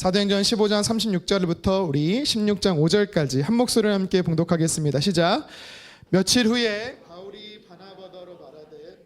사도행전 15장 36절부터 우리 16장 5절까지 한 목소리를 함께 봉독하겠습니다. 시작. 며칠 후에 바울이 바나바더로 말하되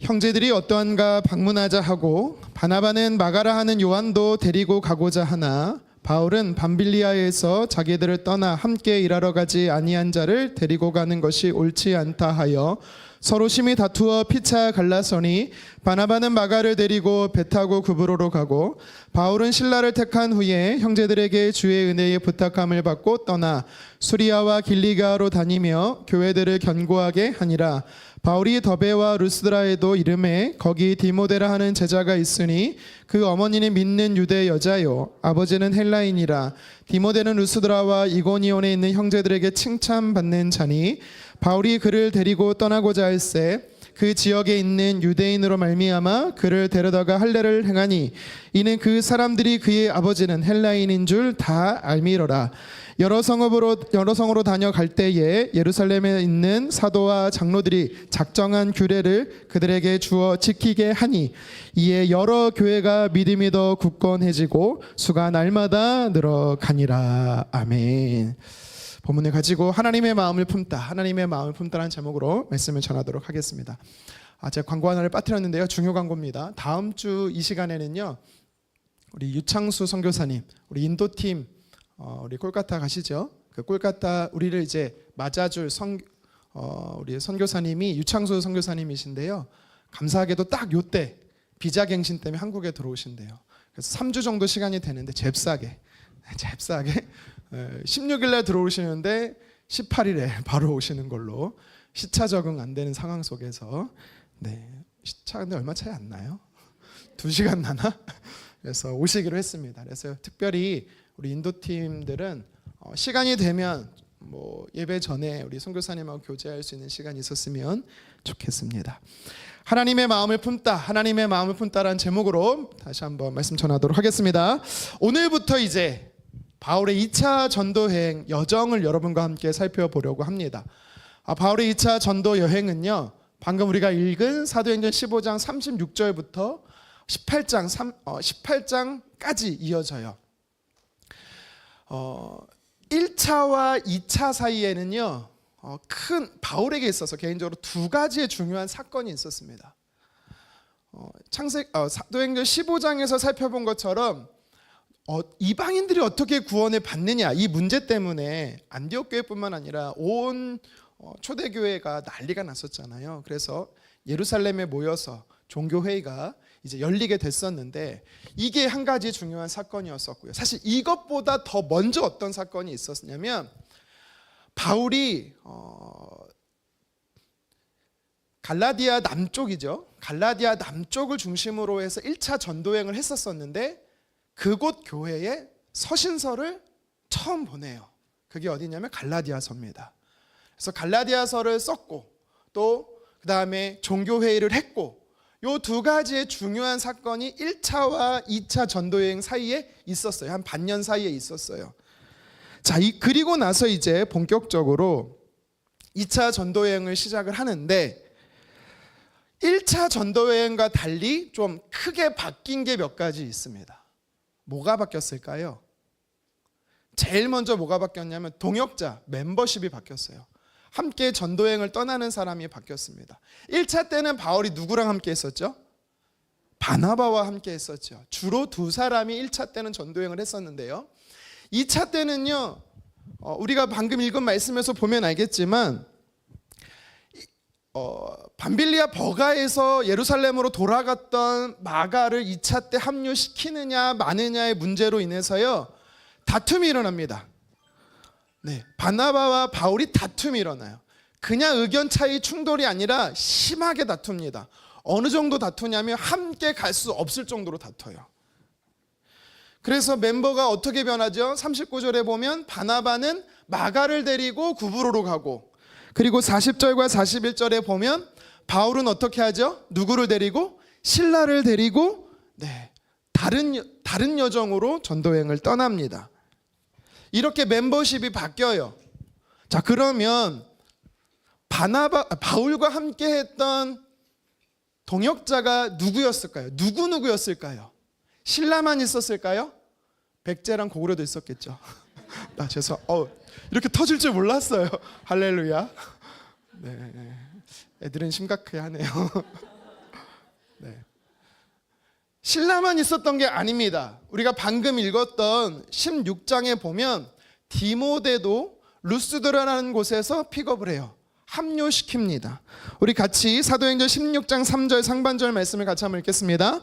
형제들이 어떠한가 방문하자 하고 바나바는 마가라 하는 요한도 데리고 가고자 하나 바울은 밤빌리아에서 자기들을 떠나 함께 일하러 가지 아니한 자를 데리고 가는 것이 옳지 않다 하여 서로 심히 다투어 피차 갈라서니 바나바는 마가를 데리고 배 타고 구브로로 가고 바울은 실라를 택한 후에 형제들에게 주의 은혜에 부탁함을 받고 떠나 수리아와 길리가로 다니며 교회들을 견고하게 하니라. 바울이 더베와 루스드라에도 이름에 거기 디모데라 하는 제자가 있으니 그 어머니는 믿는 유대 여자요 아버지는 헬라인이라. 디모데는 루스드라와 이고니온에 있는 형제들에게 칭찬받는 자니 바울이 그를 데리고 떠나고자 할새 그 지역에 있는 유대인으로 말미암아 그를 데려다가 할례를 행하니 이는 그 사람들이 그의 아버지는 헬라인인 줄 다 알미러라. 여러 성으로 다녀갈 때에 예루살렘에 있는 사도와 장로들이 작정한 규례를 그들에게 주어 지키게 하니 이에 여러 교회가 믿음이 더 굳건해지고 수가 날마다 늘어가니라. 아멘. 본문을 가지고 하나님의 마음을 품다, 하나님의 마음을 품다라는 제목으로 말씀을 전하도록 하겠습니다. 제가 광고 하나를 빠뜨렸는데요, 중요 광고입니다. 다음 주 이 시간에는요, 우리 유창수 선교사님, 우리 인도팀, 우리 콜카타 가시죠? 그 콜카타 우리를 이제 맞아줄 우리 선교사님이 유창수 선교사님이신데요. 감사하게도 딱 요때 비자갱신 때문에 한국에 들어오신대요. 그래서 3주 정도 시간이 되는데 잽싸게 16일 날 들어오시는데 18일에 바로 오시는 걸로 시차 적응 안 되는 상황 속에서 시차 근데 얼마 차이 안 나요? 2시간 나나? 그래서 오시기로 했습니다. 그래서 특별히 우리 인도팀들은 시간이 되면 예배 전에 우리 선교사님하고 교제할 수 있는 시간이 있었으면 좋겠습니다. 하나님의 마음을 품다, 하나님의 마음을 품다라는 제목으로 다시 한번 말씀 전하도록 하겠습니다. 오늘부터 이제 바울의 2차 전도 여행 여정을 여러분과 함께 살펴보려고 합니다. 바울의 2차 전도 여행은요, 방금 우리가 읽은 사도행전 15장 36절부터 18장까지 이어져요. 1차와 2차 사이에는요, 큰 바울에게 있어서 개인적으로 두 가지의 중요한 사건이 있었습니다. 사도행전 15장에서 살펴본 것처럼 이방인들이 어떻게 구원을 받느냐, 이 문제 때문에 안디옥 교회뿐만 아니라 온 초대교회가 난리가 났었잖아요. 그래서 예루살렘에 모여서 종교회의가 이제 열리게 됐었는데 이게 한 가지 중요한 사건이었었고요. 사실 이것보다 더 먼저 어떤 사건이 있었냐면 바울이 갈라디아 남쪽이죠. 갈라디아 남쪽을 중심으로 해서 1차 전도여행을 했었었는데 그곳 교회에 서신서를 처음 보내요. 그게 어디냐면 갈라디아서입니다. 그래서 갈라디아서를 썼고 또 그 다음에 종교회의를 했고 이 두 가지의 중요한 사건이 1차와 2차 전도여행 사이에 있었어요. 한 반년 사이에 있었어요. 그리고 나서 이제 본격적으로 2차 전도여행을 시작을 하는데 1차 전도여행과 달리 좀 크게 바뀐 게 몇 가지 있습니다. 뭐가 바뀌었을까요? 제일 먼저 뭐가 바뀌었냐면 동역자, 멤버십이 바뀌었어요. 함께 전도여행을 떠나는 사람이 바뀌었습니다. 1차 때는 바울이 누구랑 함께 했었죠? 바나바와 함께 했었죠. 주로 두 사람이 1차 때는 전도여행을 했었는데요. 2차 때는요, 우리가 방금 읽은 말씀에서 보면 알겠지만 밤빌리아 버가에서 예루살렘으로 돌아갔던 마가를 2차 때 합류시키느냐 마느냐의 문제로 인해서요, 다툼이 일어납니다. 바나바와 바울이 다툼이 일어나요. 그냥 의견 차이 충돌이 아니라 심하게 다툽니다. 어느 정도 다투냐면 함께 갈 수 없을 정도로 다퉈요. 그래서 멤버가 어떻게 변하죠? 39절에 보면 바나바는 마가를 데리고 구브로로 가고, 그리고 40절과 41절에 보면 바울은 어떻게 하죠? 누구를 데리고? 실라를 데리고 다른 여정으로 전도여행을 떠납니다. 이렇게 멤버십이 바뀌어요. 그러면 바울과 함께 했던 동역자가 누구였을까요? 누구였을까요? 신라만 있었을까요? 백제랑 고구려도 있었겠죠. 이렇게 터질 줄 몰랐어요. 할렐루야. 네, 애들은 심각해하네요. 네. 신라만 있었던 게 아닙니다. 우리가 방금 읽었던 16장에 보면 디모데도 루스드라라는 곳에서 픽업을 해요. 합류시킵니다. 우리 같이 사도행전 16장 3절 상반절 말씀을 같이 한번 읽겠습니다.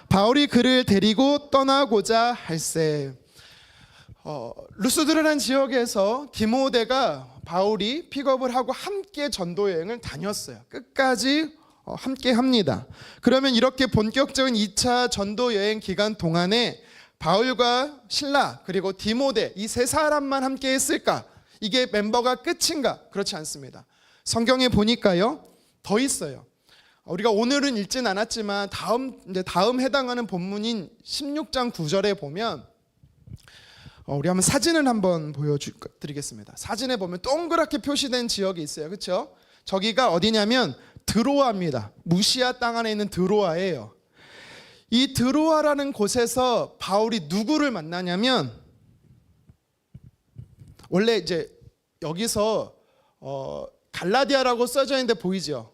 바울이 그를 데리고 떠나고자 할세. 루스드라라는 지역에서 디모데가 바울이 픽업을 하고 함께 전도 여행을 다녔어요. 끝까지 함께 합니다. 그러면 이렇게 본격적인 2차 전도 여행 기간 동안에 바울과 실라 그리고 디모데 이 세 사람만 함께 했을까? 이게 멤버가 끝인가? 그렇지 않습니다. 성경에 보니까요 더 있어요. 우리가 오늘은 읽진 않았지만 다음 해당하는 본문인 16장 9절에 보면 우리 한번 사진을 한번 보여드리겠습니다. 사진에 보면 동그랗게 표시된 지역이 있어요. 그렇죠? 저기가 어디냐면 드로아입니다. 무시아 땅 안에 있는 드로아예요. 이 드로아라는 곳에서 바울이 누구를 만나냐면 원래 이제 여기서 갈라디아라고 써져 있는데 보이죠?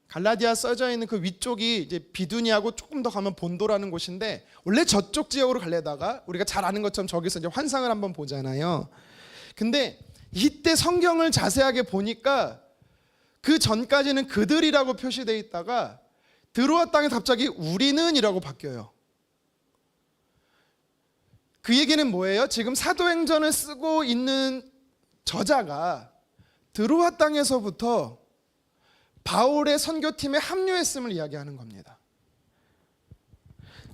갈라디아 써져 있는 그 위쪽이 이제 비두니하고 조금 더 가면 본도라는 곳인데 원래 저쪽 지역으로 가려다가 우리가 잘 아는 것처럼 저기서 이제 환상을 한번 보잖아요. 근데 이때 성경을 자세하게 보니까 그 전까지는 그들이라고 표시되어 있다가 드로아 땅에 갑자기 우리는 이라고 바뀌어요. 그 얘기는 뭐예요? 지금 사도행전을 쓰고 있는 저자가 드로아 땅에서부터 바울의 선교팀에 합류했음을 이야기하는 겁니다.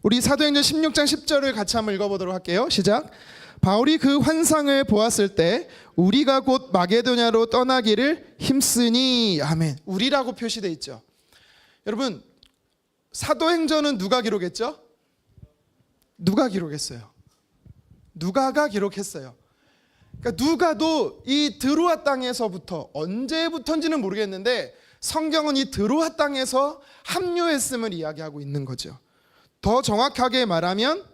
우리 사도행전 16장 10절을 같이 한번 읽어보도록 할게요. 시작. 바울이 그 환상을 보았을 때 우리가 곧 마게도냐로 떠나기를 힘쓰니. 아멘. 우리라고 표시되어 있죠. 여러분 사도행전은 누가 기록했죠? 누가 기록했어요? 누가가 기록했어요. 그러니까 누가도 이 드로아 땅에서부터 언제부터인지는 모르겠는데 성경은 이 드로아 땅에서 합류했음을 이야기하고 있는 거죠. 더 정확하게 말하면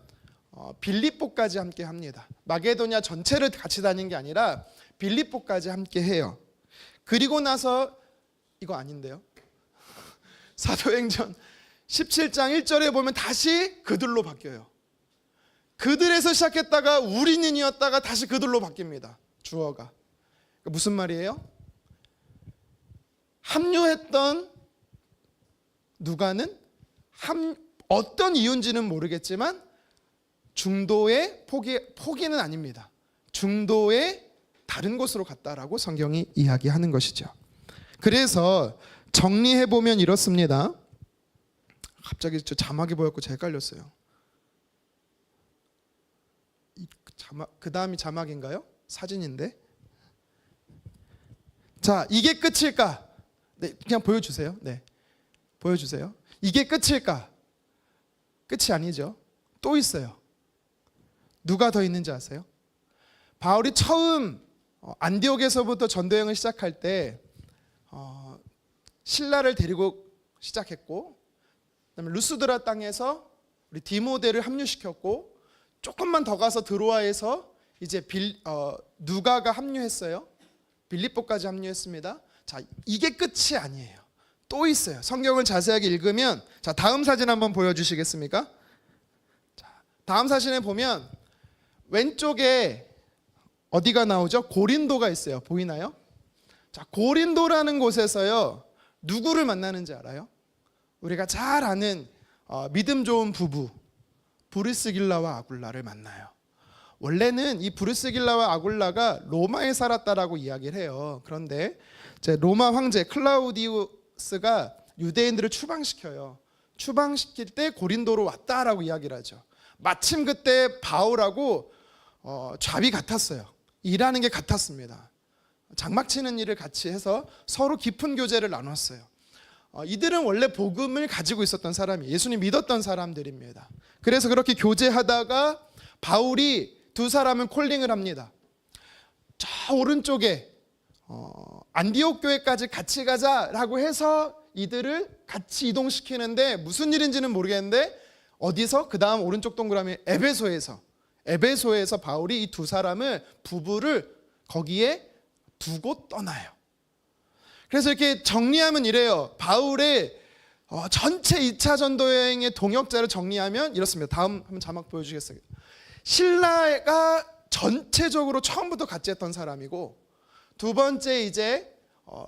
빌립보까지 함께 합니다. 마게도냐 전체를 같이 다닌 게 아니라 빌립보까지 함께 해요. 그리고 나서 이거 아닌데요. 사도행전 17장 1절에 보면 다시 그들로 바뀌어요. 그들에서 시작했다가 우리는이었다가 다시 그들로 바뀝니다. 주어가. 무슨 말이에요? 합류했던 누가는 어떤 이유인지는 모르겠지만 중도의 포기는 아닙니다. 중도의 다른 곳으로 갔다라고 성경이 이야기하는 것이죠. 그래서 정리해보면 이렇습니다. 갑자기 저 자막이 보였고 제가 헷갈렸어요. 그 다음이 자막인가요? 사진인데. 자, 이게 끝일까? 네, 그냥 보여주세요. 네, 보여주세요. 이게 끝일까? 끝이 아니죠. 또 있어요. 누가 더 있는지 아세요? 바울이 처음 안디옥에서부터 전도여행을 시작할 때 실라를 데리고 시작했고, 그다음에 루스드라 땅에서 우리 디모데를 합류시켰고, 조금만 더 가서 드로아에서 이제 누가가 합류했어요. 빌립보까지 합류했습니다. 자, 이게 끝이 아니에요. 또 있어요. 성경을 자세하게 읽으면, 자, 다음 사진 한번 보여주시겠습니까? 자, 다음 사진에 보면 왼쪽에 어디가 나오죠? 고린도가 있어요. 보이나요? 자, 고린도라는 곳에서요 누구를 만나는지 알아요? 우리가 잘 아는 믿음 좋은 부부 브리스길라와 아굴라를 만나요. 원래는 이 브리스길라와 아굴라가 로마에 살았다라고 이야기를 해요. 그런데 이제 로마 황제 클라우디우스가 유대인들을 추방시켜요. 추방시킬 때 고린도로 왔다라고 이야기를 하죠. 마침 그때 바울하고 잡이 같았어요. 일하는 게 같았습니다. 장막치는 일을 같이 해서 서로 깊은 교제를 나눴어요. 이들은 원래 복음을 가지고 있었던 사람이, 예수님 믿었던 사람들입니다. 그래서 그렇게 교제하다가 바울이 두 사람은 콜링을 합니다. 저 오른쪽에 안디옥 교회까지 같이 가자라고 해서 이들을 같이 이동시키는데 무슨 일인지는 모르겠는데 어디서? 그 다음 오른쪽 동그라미 에베소에서 바울이 이 두 사람을 부부를 거기에 두고 떠나요. 그래서 이렇게 정리하면 이래요. 바울의 전체 2차 전도 여행의 동역자를 정리하면 이렇습니다. 다음 한번 자막 보여주겠어요. 신라가 전체적으로 처음부터 같이 했던 사람이고, 두 번째 이제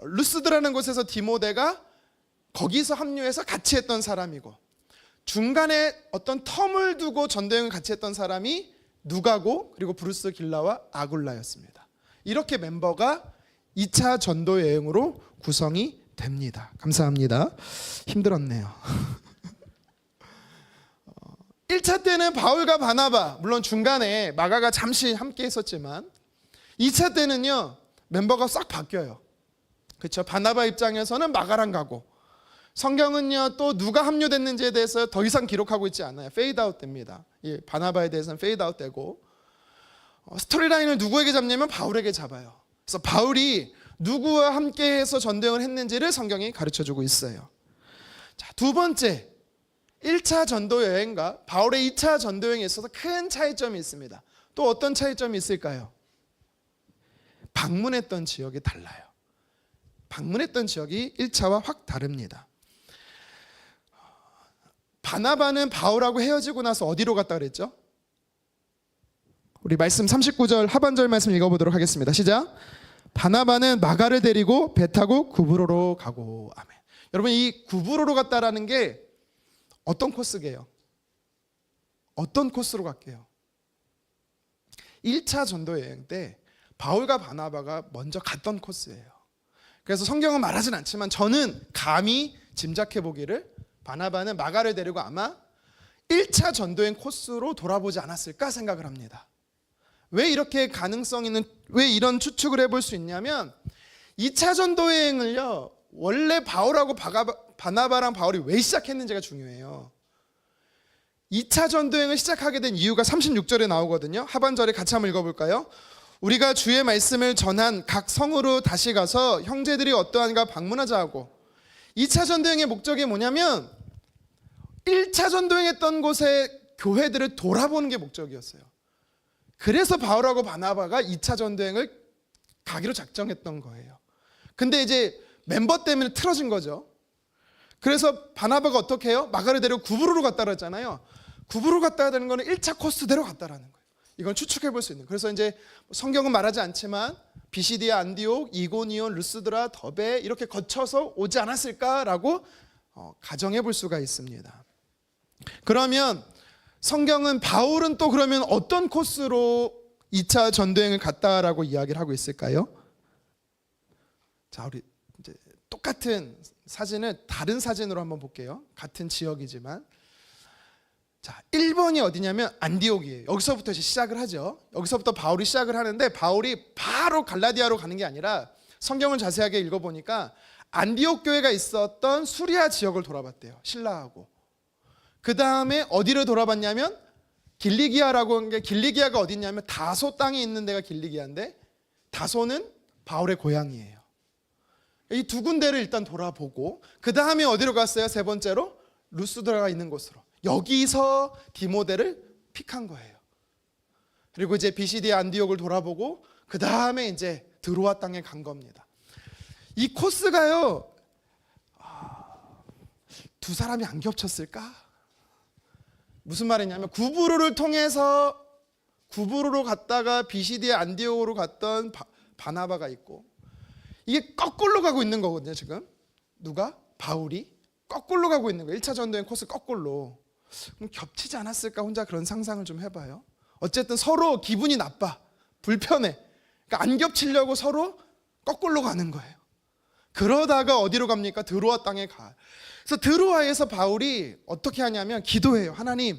루스드라는 곳에서 디모데가 거기서 합류해서 같이 했던 사람이고, 중간에 어떤 텀을 두고 전도여행을 같이 했던 사람이 누가고, 그리고 브루스 길라와 아굴라였습니다. 이렇게 멤버가 2차 전도여행으로 구성이 됩니다. 감사합니다. 힘들었네요. 1차 때는 바울과 바나바, 물론 중간에 마가가 잠시 함께 했었지만 2차 때는요 멤버가 싹 바뀌어요. 그렇죠? 바나바 입장에서는 마가랑 가고, 성경은요 또 누가 합류됐는지에 대해서 더 이상 기록하고 있지 않아요. 페이드 아웃 됩니다. 이 바나바에 대해서는 페이드 아웃 되고, 스토리라인을 누구에게 잡냐면 바울에게 잡아요. 그래서 바울이 누구와 함께해서 전도여행을 했는지를 성경이 가르쳐주고 있어요. 자, 두 번째, 1차 전도여행과 바울의 2차 전도여행에 있어서 큰 차이점이 있습니다. 또 어떤 차이점이 있을까요? 방문했던 지역이 달라요. 방문했던 지역이 1차와 확 다릅니다. 바나바는 바울하고 헤어지고 나서 어디로 갔다 그랬죠? 우리 말씀 39절 하반절 말씀 읽어보도록 하겠습니다. 시작. 바나바는 마가를 데리고 배 타고 구브로로 가고. 아멘. 여러분, 이 구브로로 갔다라는 게 어떤 코스게요? 어떤 코스로 갈게요? 1차 전도 여행 때 바울과 바나바가 먼저 갔던 코스예요. 그래서 성경은 말하진 않지만 저는 감히 짐작해 보기를 바나바는 마가를 데리고 아마 1차 전도여행 코스로 돌아보지 않았을까 생각을 합니다. 왜 이렇게 가능성 있는, 왜 이런 추측을 해볼 수 있냐면 2차 전도여행을요 원래 바울하고 바나바랑 바울이 왜 시작했는지가 중요해요. 2차 전도여행을 시작하게 된 이유가 36절에 나오거든요. 하반절에 같이 한번 읽어볼까요? 우리가 주의 말씀을 전한 각 성으로 다시 가서 형제들이 어떠한가 방문하자 하고. 2차 전도여행의 목적이 뭐냐면 1차 전도여행했던 곳의 교회들을 돌아보는 게 목적이었어요. 그래서 바울하고 바나바가 2차 전도여행을 가기로 작정했던 거예요. 근데 이제 멤버 때문에 틀어진 거죠. 그래서 바나바가 어떻게 해요? 마가를 데리고 구브로로 갔다 그랬잖아요. 구브로 갔다 하는 거는 1차 코스대로 갔다라는 거예요. 이건 추측해 볼 수 있는. 그래서 이제 성경은 말하지 않지만 비시디아, 안디옥, 이고니온, 루스드라, 더베 이렇게 거쳐서 오지 않았을까라고 가정해 볼 수가 있습니다. 그러면 성경은 바울은 또 그러면 어떤 코스로 2차 전도여행을 갔다라고 이야기를 하고 있을까요? 자, 우리 이제 똑같은 사진을 다른 사진으로 한번 볼게요. 같은 지역이지만, 자, 1번이 어디냐면 안디옥이에요. 여기서부터 이제 시작을 하죠. 여기서부터 바울이 시작을 하는데 바울이 바로 갈라디아로 가는 게 아니라 성경을 자세하게 읽어보니까 안디옥 교회가 있었던 수리아 지역을 돌아봤대요. 신라하고. 그 다음에 어디를 돌아봤냐면 길리기아라고 한 게, 길리기아가 어디냐면 다소 땅에 있는 데가 길리기아인데 다소는 바울의 고향이에요. 이 두 군데를 일단 돌아보고 그 다음에 어디로 갔어요? 세 번째로 루스드라가 있는 곳으로. 여기서 디모데를 픽한 거예요. 그리고 이제 비시디아 안디옥을 돌아보고 그 다음에 이제 드로아 땅에 간 겁니다. 이 코스가요, 두 사람이 안 겹쳤을까? 무슨 말이냐면 구브로를 통해서 구브로로 갔다가 비시디아 안디옥으로 갔던 바나바가 있고, 이게 거꾸로 가고 있는 거거든요. 지금 누가? 바울이 거꾸로 가고 있는 거예요. 1차 전도여행 코스 거꾸로. 그럼 겹치지 않았을까? 혼자 그런 상상을 좀 해봐요. 어쨌든 서로 기분이 나빠, 불편해. 그러니까 안 겹치려고 서로 거꾸로 가는 거예요. 그러다가 어디로 갑니까? 드로아 땅에 가. 그래서 드로아에서 바울이 어떻게 하냐면 기도해요. 하나님,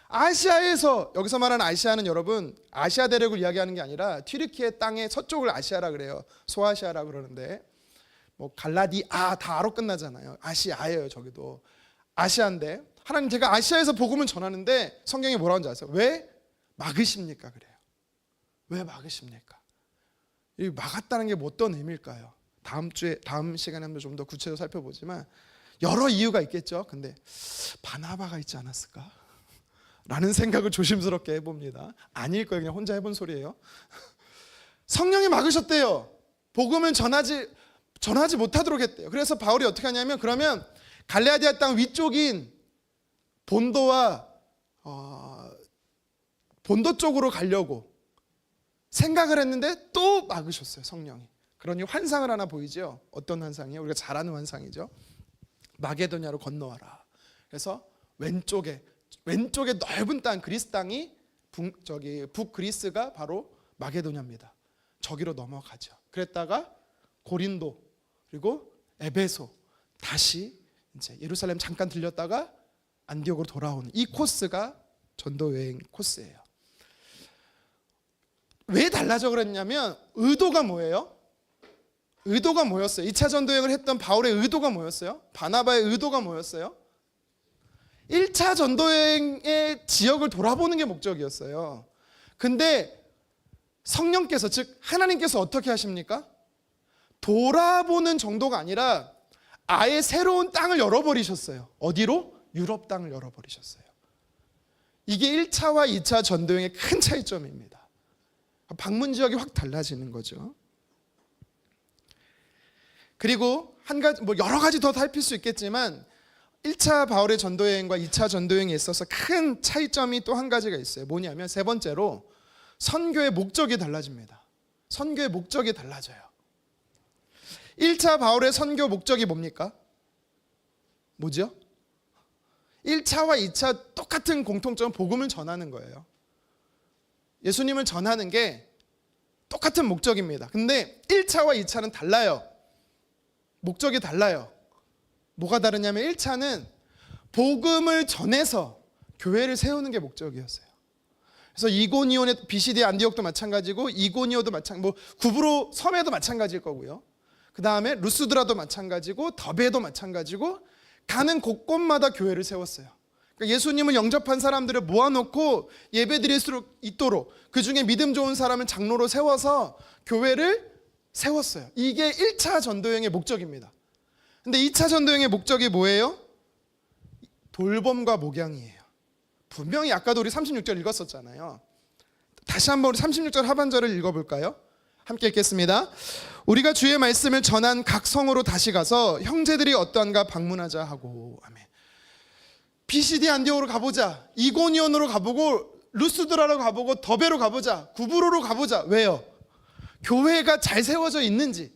아시아에서, 여기서 말하는 아시아는 여러분 아시아 대륙을 이야기하는 게 아니라 튀르키예 땅의 서쪽을 아시아라 그래요. 소아시아라 그러는데 뭐 갈라디아 다로 끝나잖아요. 아시아예요. 저기도 아시아인데, 하나님, 제가 아시아에서 복음을 전하는데 성경이 뭐라고 하는지 아세요? 왜 막으십니까? 그래요. 왜 막으십니까? 이 막았다는 게 뭐 어떤 의미일까요? 다음 시간에 한번 좀 더 구체적으로 살펴보지만 여러 이유가 있겠죠. 근데 바나바가 있지 않았을까? 라는 생각을 조심스럽게 해봅니다. 아닐 거예요. 그냥 혼자 해본 소리예요. 성령이 막으셨대요. 복음을 전하지 못하도록 했대요. 그래서 바울이 어떻게 하냐면, 그러면 갈라디아 땅 위쪽인 본도와 본도 쪽으로 가려고 생각을 했는데 또 막으셨어요, 성령이. 그러니 환상을 하나 보이죠. 어떤 환상이에요? 우리가 잘 아는 환상이죠. 마게도냐로 건너와라. 그래서 왼쪽에 넓은 땅, 그리스 땅이 북그리스가 바로 마게도냐입니다. 저기로 넘어가죠. 그랬다가 고린도, 그리고 에베소, 다시 이제 예루살렘 잠깐 들렸다가 안디옥으로 돌아오는 이 코스가 전도 여행 코스예요. 왜 달라져 그랬냐면 의도가 뭐예요? 의도가 뭐였어요? 2차 전도여행을 했던 바울의 의도가 뭐였어요? 바나바의 의도가 뭐였어요? 1차 전도여행의 지역을 돌아보는 게 목적이었어요. 근데 성령께서, 즉 하나님께서 어떻게 하십니까? 돌아보는 정도가 아니라 아예 새로운 땅을 열어버리셨어요. 어디로? 유럽 땅을 열어버리셨어요. 이게 1차와 2차 전도여행의 큰 차이점입니다. 방문 지역이 확 달라지는 거죠. 그리고 한 가지, 여러 가지 더 살필 수 있겠지만 1차 바울의 전도여행과 2차 전도여행에 있어서 큰 차이점이 또 한 가지가 있어요. 뭐냐면 세 번째로 선교의 목적이 달라집니다. 선교의 목적이 달라져요. 1차 바울의 선교 목적이 뭡니까? 뭐죠? 1차와 2차 똑같은 공통점은 복음을 전하는 거예요. 예수님을 전하는 게 똑같은 목적입니다. 근데 1차와 2차는 달라요. 목적이 달라요. 뭐가 다르냐면 1차는 복음을 전해서 교회를 세우는 게 목적이었어요. 그래서 이고니온의 비시디 안디옥도 마찬가지고 이고니오도 마찬가지고 구브로 섬에도 마찬가지일 거고요. 그 다음에 루스드라도 마찬가지고 더베도 마찬가지고 가는 곳곳마다 교회를 세웠어요. 그러니까 예수님을 영접한 사람들을 모아놓고 예배드릴 수 있도록 그 중에 믿음 좋은 사람을 장로로 세워서 교회를 세웠어요. 이게 1차 전도여행의 목적입니다. 근데 2차 전도여행의 목적이 뭐예요? 돌봄과 목양이에요. 분명히 아까도 우리 36절 읽었었잖아요. 다시 한번 우리 36절 하반절을 읽어볼까요? 함께 읽겠습니다. 우리가 주의 말씀을 전한 각 성으로 다시 가서 형제들이 어떠한가 방문하자 하고. 아멘. 비시디 안디옥으로 가보자. 이고니온으로 가보고 루스드라로 가보고 더베로 가보자. 구브로로 가보자. 왜요? 교회가 잘 세워져 있는지,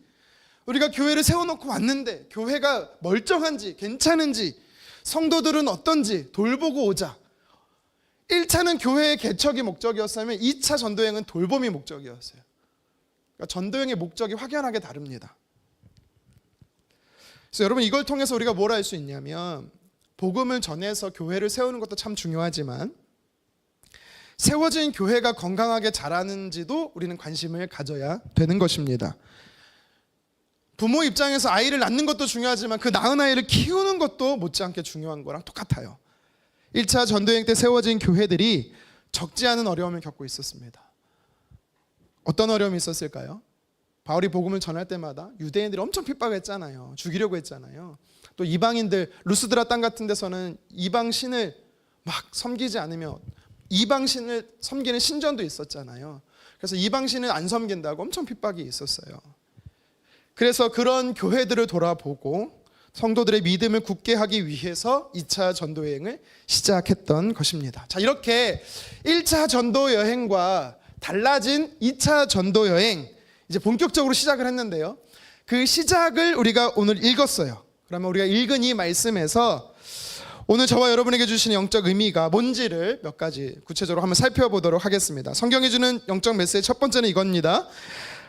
우리가 교회를 세워놓고 왔는데 교회가 멀쩡한지 괜찮은지, 성도들은 어떤지 돌보고 오자. 1차는 교회의 개척이 목적이었으면 2차 전도여행은 돌봄이 목적이었어요. 그러니까 전도여행의 목적이 확연하게 다릅니다. 그래서 여러분, 이걸 통해서 우리가 뭘 알 수 있냐면, 복음을 전해서 교회를 세우는 것도 참 중요하지만 세워진 교회가 건강하게 자라는지도 우리는 관심을 가져야 되는 것입니다. 부모 입장에서 아이를 낳는 것도 중요하지만 그 낳은 아이를 키우는 것도 못지않게 중요한 거랑 똑같아요. 1차 전도여행 때 세워진 교회들이 적지 않은 어려움을 겪고 있었습니다. 어떤 어려움이 있었을까요? 바울이 복음을 전할 때마다 유대인들이 엄청 핍박했잖아요. 죽이려고 했잖아요. 또 이방인들, 루스드라 땅 같은 데서는 이방 신을 막 섬기지 않으며 이방 신을 섬기는 신전도 있었잖아요. 그래서 이방 신을 안 섬긴다고 엄청 핍박이 있었어요. 그래서 그런 교회들을 돌아보고 성도들의 믿음을 굳게 하기 위해서 2차 전도여행을 시작했던 것입니다. 자, 이렇게 1차 전도여행과 달라진 2차 전도여행, 이제 본격적으로 시작을 했는데요. 그 시작을 우리가 오늘 읽었어요. 그러면 우리가 읽은 이 말씀에서 오늘 저와 여러분에게 주신 영적 의미가 뭔지를 몇 가지 구체적으로 한번 살펴보도록 하겠습니다. 성경이 주는 영적 메시지 첫 번째는 이겁니다.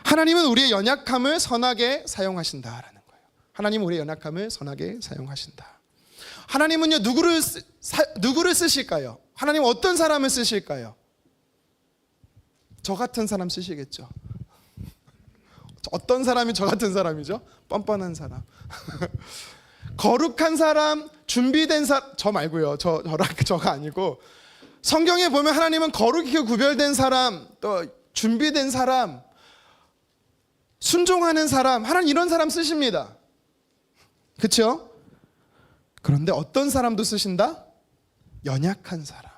하나님은 우리의 연약함을 선하게 사용하신다라는 거예요. 하나님은 우리의 연약함을 선하게 사용하신다. 하나님은요, 누구를 쓰실까요? 하나님은 어떤 사람을 쓰실까요? 저 같은 사람 쓰시겠죠. 어떤 사람이 저 같은 사람이죠? 뻔뻔한 사람. 거룩한 사람, 준비된 사람, 저 말고요. 저가 아니고, 성경에 보면 하나님은 거룩히 구별된 사람, 또 준비된 사람, 순종하는 사람, 하나님 이런 사람 쓰십니다. 그렇죠? 그런데 어떤 사람도 쓰신다? 연약한 사람,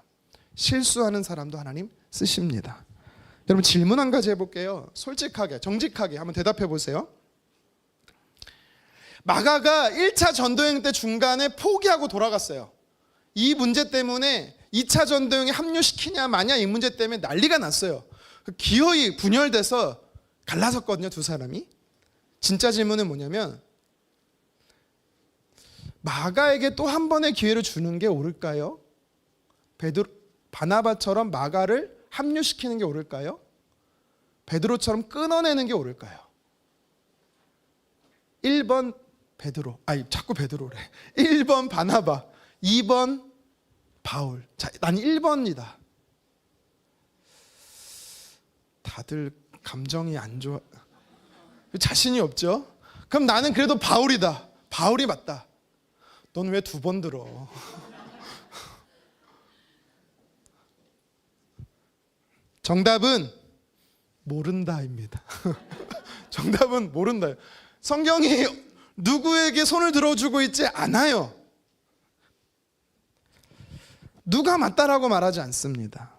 실수하는 사람도 하나님 쓰십니다. 여러분 질문 한 가지 해볼게요. 솔직하게, 정직하게 한번 대답해 보세요. 마가가 1차 전도여행 때 중간에 포기하고 돌아갔어요. 이 문제 때문에 2차 전도여행에 합류시키냐 마냐 이 문제 때문에 난리가 났어요. 기어이 분열돼서 갈라섰거든요, 두 사람이. 진짜 질문은 뭐냐면 마가에게 또 한 번의 기회를 주는 게 옳을까요? 바나바처럼 마가를 합류시키는 게 옳을까요? 베드로처럼 끊어내는 게 옳을까요? 1번 베드로, 자꾸 베드로래. 1번 바나바, 2번 바울. 자, 난 1번이다. 다들 감정이 안 좋아, 자신이 없죠? 그럼 나는 그래도 바울이다. 바울이 맞다. 넌 왜 2번 들어? 정답은 모른다입니다. 정답은 모른다. 성경이 누구에게 손을 들어주고 있지 않아요. 누가 맞다라고 말하지 않습니다.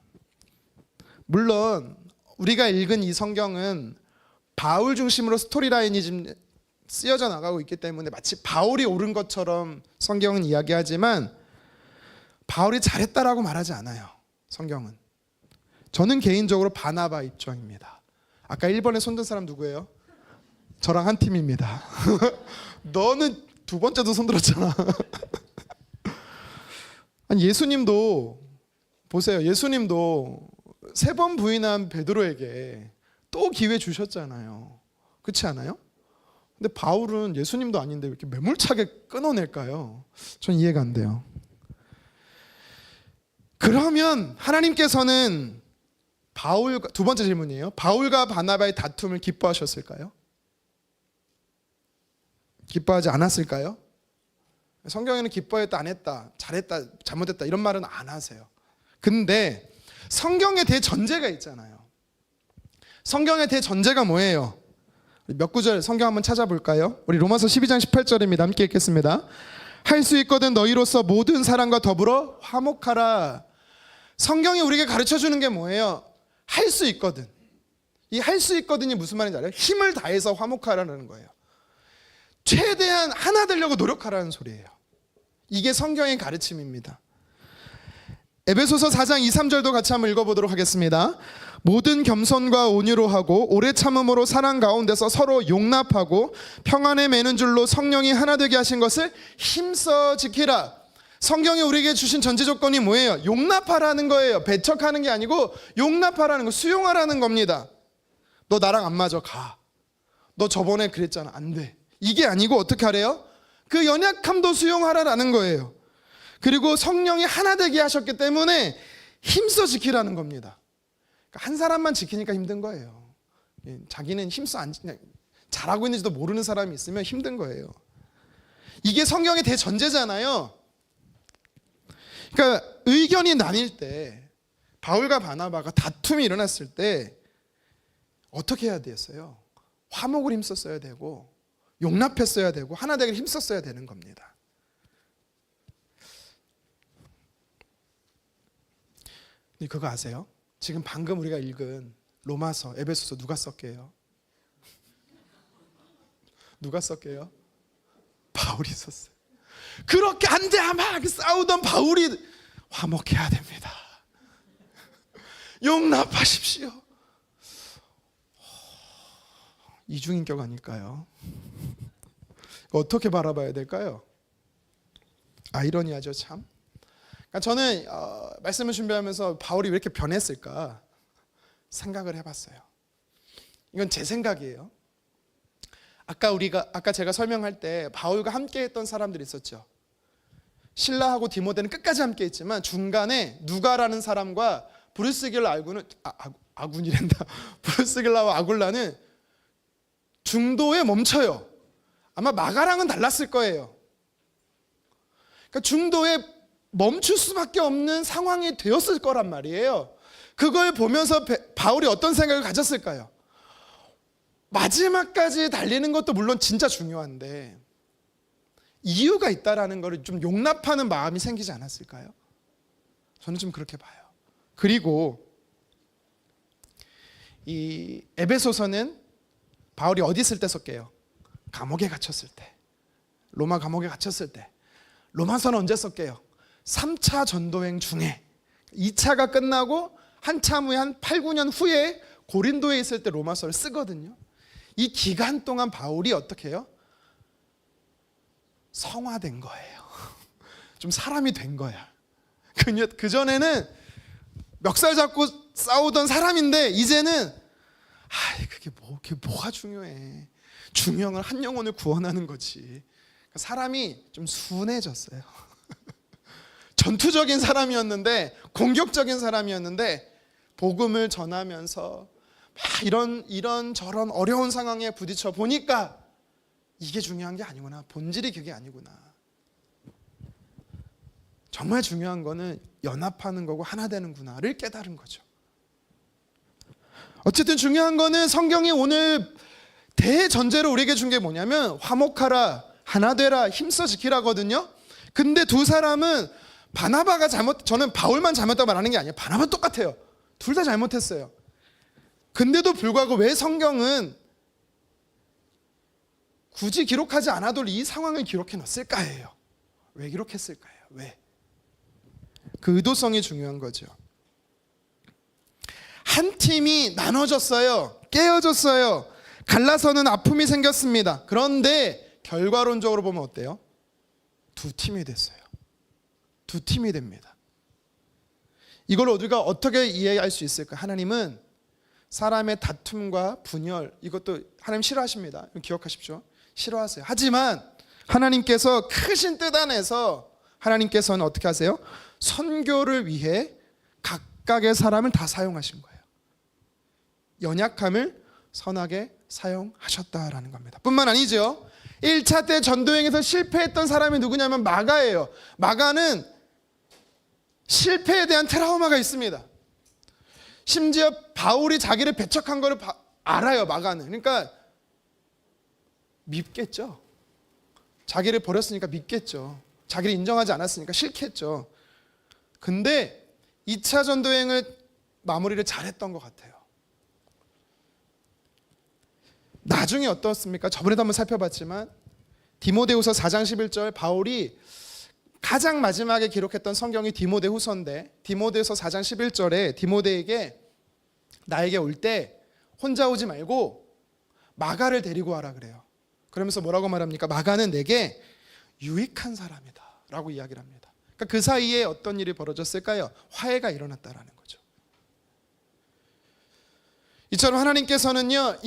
물론 우리가 읽은 이 성경은 바울 중심으로 스토리라인이 지금 쓰여져 나가고 있기 때문에 마치 바울이 옳은 것처럼 성경은 이야기하지만 바울이 잘했다라고 말하지 않아요. 성경은. 저는 개인적으로 바나바 입장입니다. 아까 1번에 손든 사람 누구예요? 저랑 한 팀입니다. 너는 2번째도 손들었잖아. 아니, 예수님도 보세요. 예수님도 3번 부인한 베드로에게 또 기회 주셨잖아요. 그렇지 않아요? 근데 바울은 예수님도 아닌데 왜 이렇게 매몰차게 끊어낼까요? 전 이해가 안 돼요. 그러면 하나님께서는 두 번째 질문이에요. 바울과 바나바의 다툼을 기뻐하셨을까요? 기뻐하지 않았을까요? 성경에는 기뻐했다, 안 했다, 잘했다, 잘못했다 이런 말은 안 하세요. 근데 성경의 대전제가 있잖아요. 성경의 대전제가 뭐예요? 몇 구절 성경 한번 찾아볼까요? 우리 로마서 12장 18절입니다. 함께 읽겠습니다. 할 수 있거든 너희로서 모든 사람과 더불어 화목하라. 성경이 우리에게 가르쳐주는 게 뭐예요? 할 수 있거든. 이 할 수 있거든이 무슨 말인지 알아요? 힘을 다해서 화목하라는 거예요. 최대한 하나 되려고 노력하라는 소리예요. 이게 성경의 가르침입니다. 에베소서 4장 2, 3절도 같이 한번 읽어보도록 하겠습니다. 모든 겸손과 온유로 하고 오래 참음으로 사랑 가운데서 서로 용납하고 평안에 매는 줄로 성령이 하나 되게 하신 것을 힘써 지키라. 성경이 우리에게 주신 전제 조건이 뭐예요? 용납하라는 거예요. 배척하는 게 아니고 용납하라는 거, 수용하라는 겁니다. 너 나랑 안 맞아, 가. 너 저번에 그랬잖아, 안 돼. 이게 아니고 어떻게 하래요? 그 연약함도 수용하라는 거예요. 그리고 성령이 하나 되게 하셨기 때문에 힘써 지키라는 겁니다. 그러니까 한 사람만 지키니까 힘든 거예요. 자기는 힘써 그냥 잘하고 있는지도 모르는 사람이 있으면 힘든 거예요. 이게 성경의 대전제잖아요. 그러니까 의견이 나뉠 때 바울과 바나바가 다툼이 일어났을 때 어떻게 해야 됐어요? 화목을 힘썼어야 되고 용납했어야 되고 하나 되기를 힘썼어야 되는 겁니다. 근데 그거 아세요? 지금 방금 우리가 읽은 로마서, 에베소서 누가 썼게요? 누가 썼게요? 바울이 썼어요. 그렇게 안돼하막 싸우던 바울이 화목해야 됩니다. 용납하십시오. 이중인격 아닐까요? 어떻게 바라봐야 될까요? 아이러니하죠, 참. 그러니까 저는 말씀을 준비하면서 바울이 왜 이렇게 변했을까 생각을 해봤어요. 이건 제 생각이에요. 아까 제가 설명할 때 바울과 함께했던 사람들이 있었죠. 실라하고 디모데는 끝까지 함께했지만 중간에 누가라는 사람과 브루스길라 아군이란다. 브루스길라와 아굴라는 중도에 멈춰요. 아마 마가랑은 달랐을 거예요. 그러니까 중도에 멈출 수밖에 없는 상황이 되었을 거란 말이에요. 그걸 보면서 바울이 어떤 생각을 가졌을까요? 마지막까지 달리는 것도 물론 진짜 중요한데 이유가 있다라는 것을 좀 용납하는 마음이 생기지 않았을까요? 저는 좀 그렇게 봐요. 그리고 이 에베소서는 바울이 어디 있을 때 썼게요? 감옥에 갇혔을 때, 로마 감옥에 갇혔을 때. 로마서는 언제 썼게요? 3차 전도행 중에 2차가 끝나고 한참 후에 한 8, 9년 후에 고린도에 있을 때 로마서를 쓰거든요. 이 기간 동안 바울이 어떻게 해요? 성화된 거예요. 좀 사람이 된 거야. 그전에는 멱살 잡고 싸우던 사람인데 이제는 그게 뭐가 중요해. 중요한 건 한 영혼을 구원하는 거지. 사람이 좀 순해졌어요. 전투적인 사람이었는데, 공격적인 사람이었는데 복음을 전하면서 막 이런 저런 어려운 상황에 부딪혀 보니까 이게 중요한 게 아니구나. 본질이 그게 아니구나. 정말 중요한 거는 연합하는 거고 하나 되는구나를 깨달은 거죠. 어쨌든 중요한 거는 성경이 오늘 대전제로 우리에게 준 게 뭐냐면 화목하라, 하나 되라, 힘써 지키라거든요. 근데 두 사람은 바나바가 저는 바울만 잘못했다고 말하는 게 아니에요. 바나바는 똑같아요. 둘 다 잘못했어요. 근데도 불구하고 왜 성경은 굳이 기록하지 않아도 이 상황을 기록해 놨을까예요. 왜 기록했을까요? 왜? 그 의도성이 중요한 거죠. 한 팀이 나눠졌어요. 깨어졌어요. 갈라서는 아픔이 생겼습니다. 그런데 결과론적으로 보면 어때요? 두 팀이 됐어요. 두 팀이 됩니다. 이걸 우리가 어떻게 이해할 수 있을까? 하나님은 사람의 다툼과 분열, 이것도 하나님 싫어하십니다. 기억하십시오. 싫어하세요. 하지만 하나님께서 크신 뜻 안에서 하나님께서는 어떻게 하세요? 선교를 위해 각각의 사람을 다 사용하신 거예요. 연약함을 선하게 사용하셨다라는 겁니다. 뿐만 아니죠. 1차 때 전도행에서 실패했던 사람이 누구냐면 마가예요. 마가는 실패에 대한 트라우마가 있습니다. 심지어 바울이 자기를 배척한 것을 알아요. 마가는. 그러니까 밉겠죠. 자기를 버렸으니까 밉겠죠. 자기를 인정하지 않았으니까 싫겠죠. 근데 2차 전도행을 마무리를 잘했던 것 같아요. 나중에 어떻습니까? 저번에도 한번 살펴봤지만 디모데후서 4장 11절 바울이 가장 마지막에 기록했던 성경이 디모데후서인데 디모데후서 4장 11절에 디모데에게 나에게 올 때 혼자 오지 말고 마가를 데리고 와라 그래요. 그러면서 뭐라고 말합니까? 마가는 내게 유익한 사람이다 라고 이야기를 합니다. 그러니까 그 사이에 어떤 일이 벌어졌을까요? 화해가 일어났다라는 거죠. 이처럼 하나님께서는요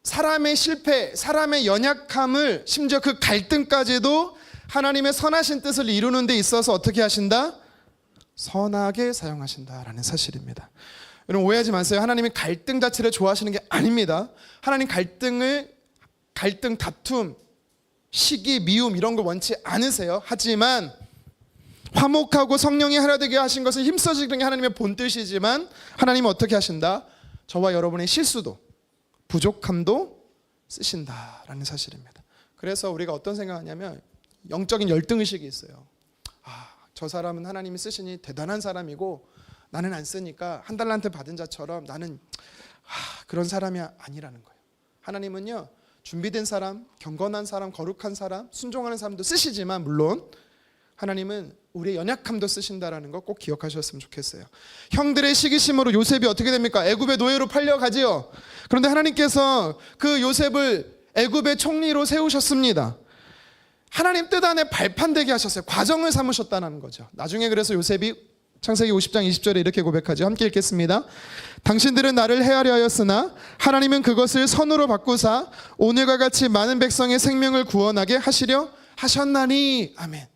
사람의 실패, 사람의 연약함을 심지어 그 갈등까지도 하나님의 선하신 뜻을 이루는 데 있어서 어떻게 하신다? 선하게 사용하신다라는 사실입니다. 여러분 오해하지 마세요. 하나님이 갈등 자체를 좋아하시는 게 아닙니다. 하나님 갈등, 다툼, 시기, 미움 이런 거 원치 않으세요. 하지만 화목하고 성령이 하나 되게 하신 것을 힘써지는 게 하나님의 본뜻이지만 하나님은 어떻게 하신다? 저와 여러분의 실수도 부족함도 쓰신다라는 사실입니다. 그래서 우리가 어떤 생각하냐면 영적인 열등의식이 있어요. 저 사람은 하나님이 쓰시니 대단한 사람이고 나는 안 쓰니까 한 달란트 받은 자처럼 나는 그런 사람이 아니라는 거예요. 하나님은요 준비된 사람, 경건한 사람, 거룩한 사람, 순종하는 사람도 쓰시지만 물론 하나님은 우리의 연약함도 쓰신다라는 거 꼭 기억하셨으면 좋겠어요. 형들의 시기심으로 요셉이 어떻게 됩니까? 애굽의 노예로 팔려가지요. 그런데 하나님께서 그 요셉을 애굽의 총리로 세우셨습니다. 하나님 뜻 안에 발판되게 하셨어요. 과정을 삼으셨다는 거죠. 나중에 그래서 요셉이 창세기 50장 20절에 이렇게 고백하죠. 함께 읽겠습니다. 당신들은 나를 헤아려 하였으나 하나님은 그것을 선으로 바꾸사 오늘과 같이 많은 백성의 생명을 구원하게 하시려 하셨나니. 아멘.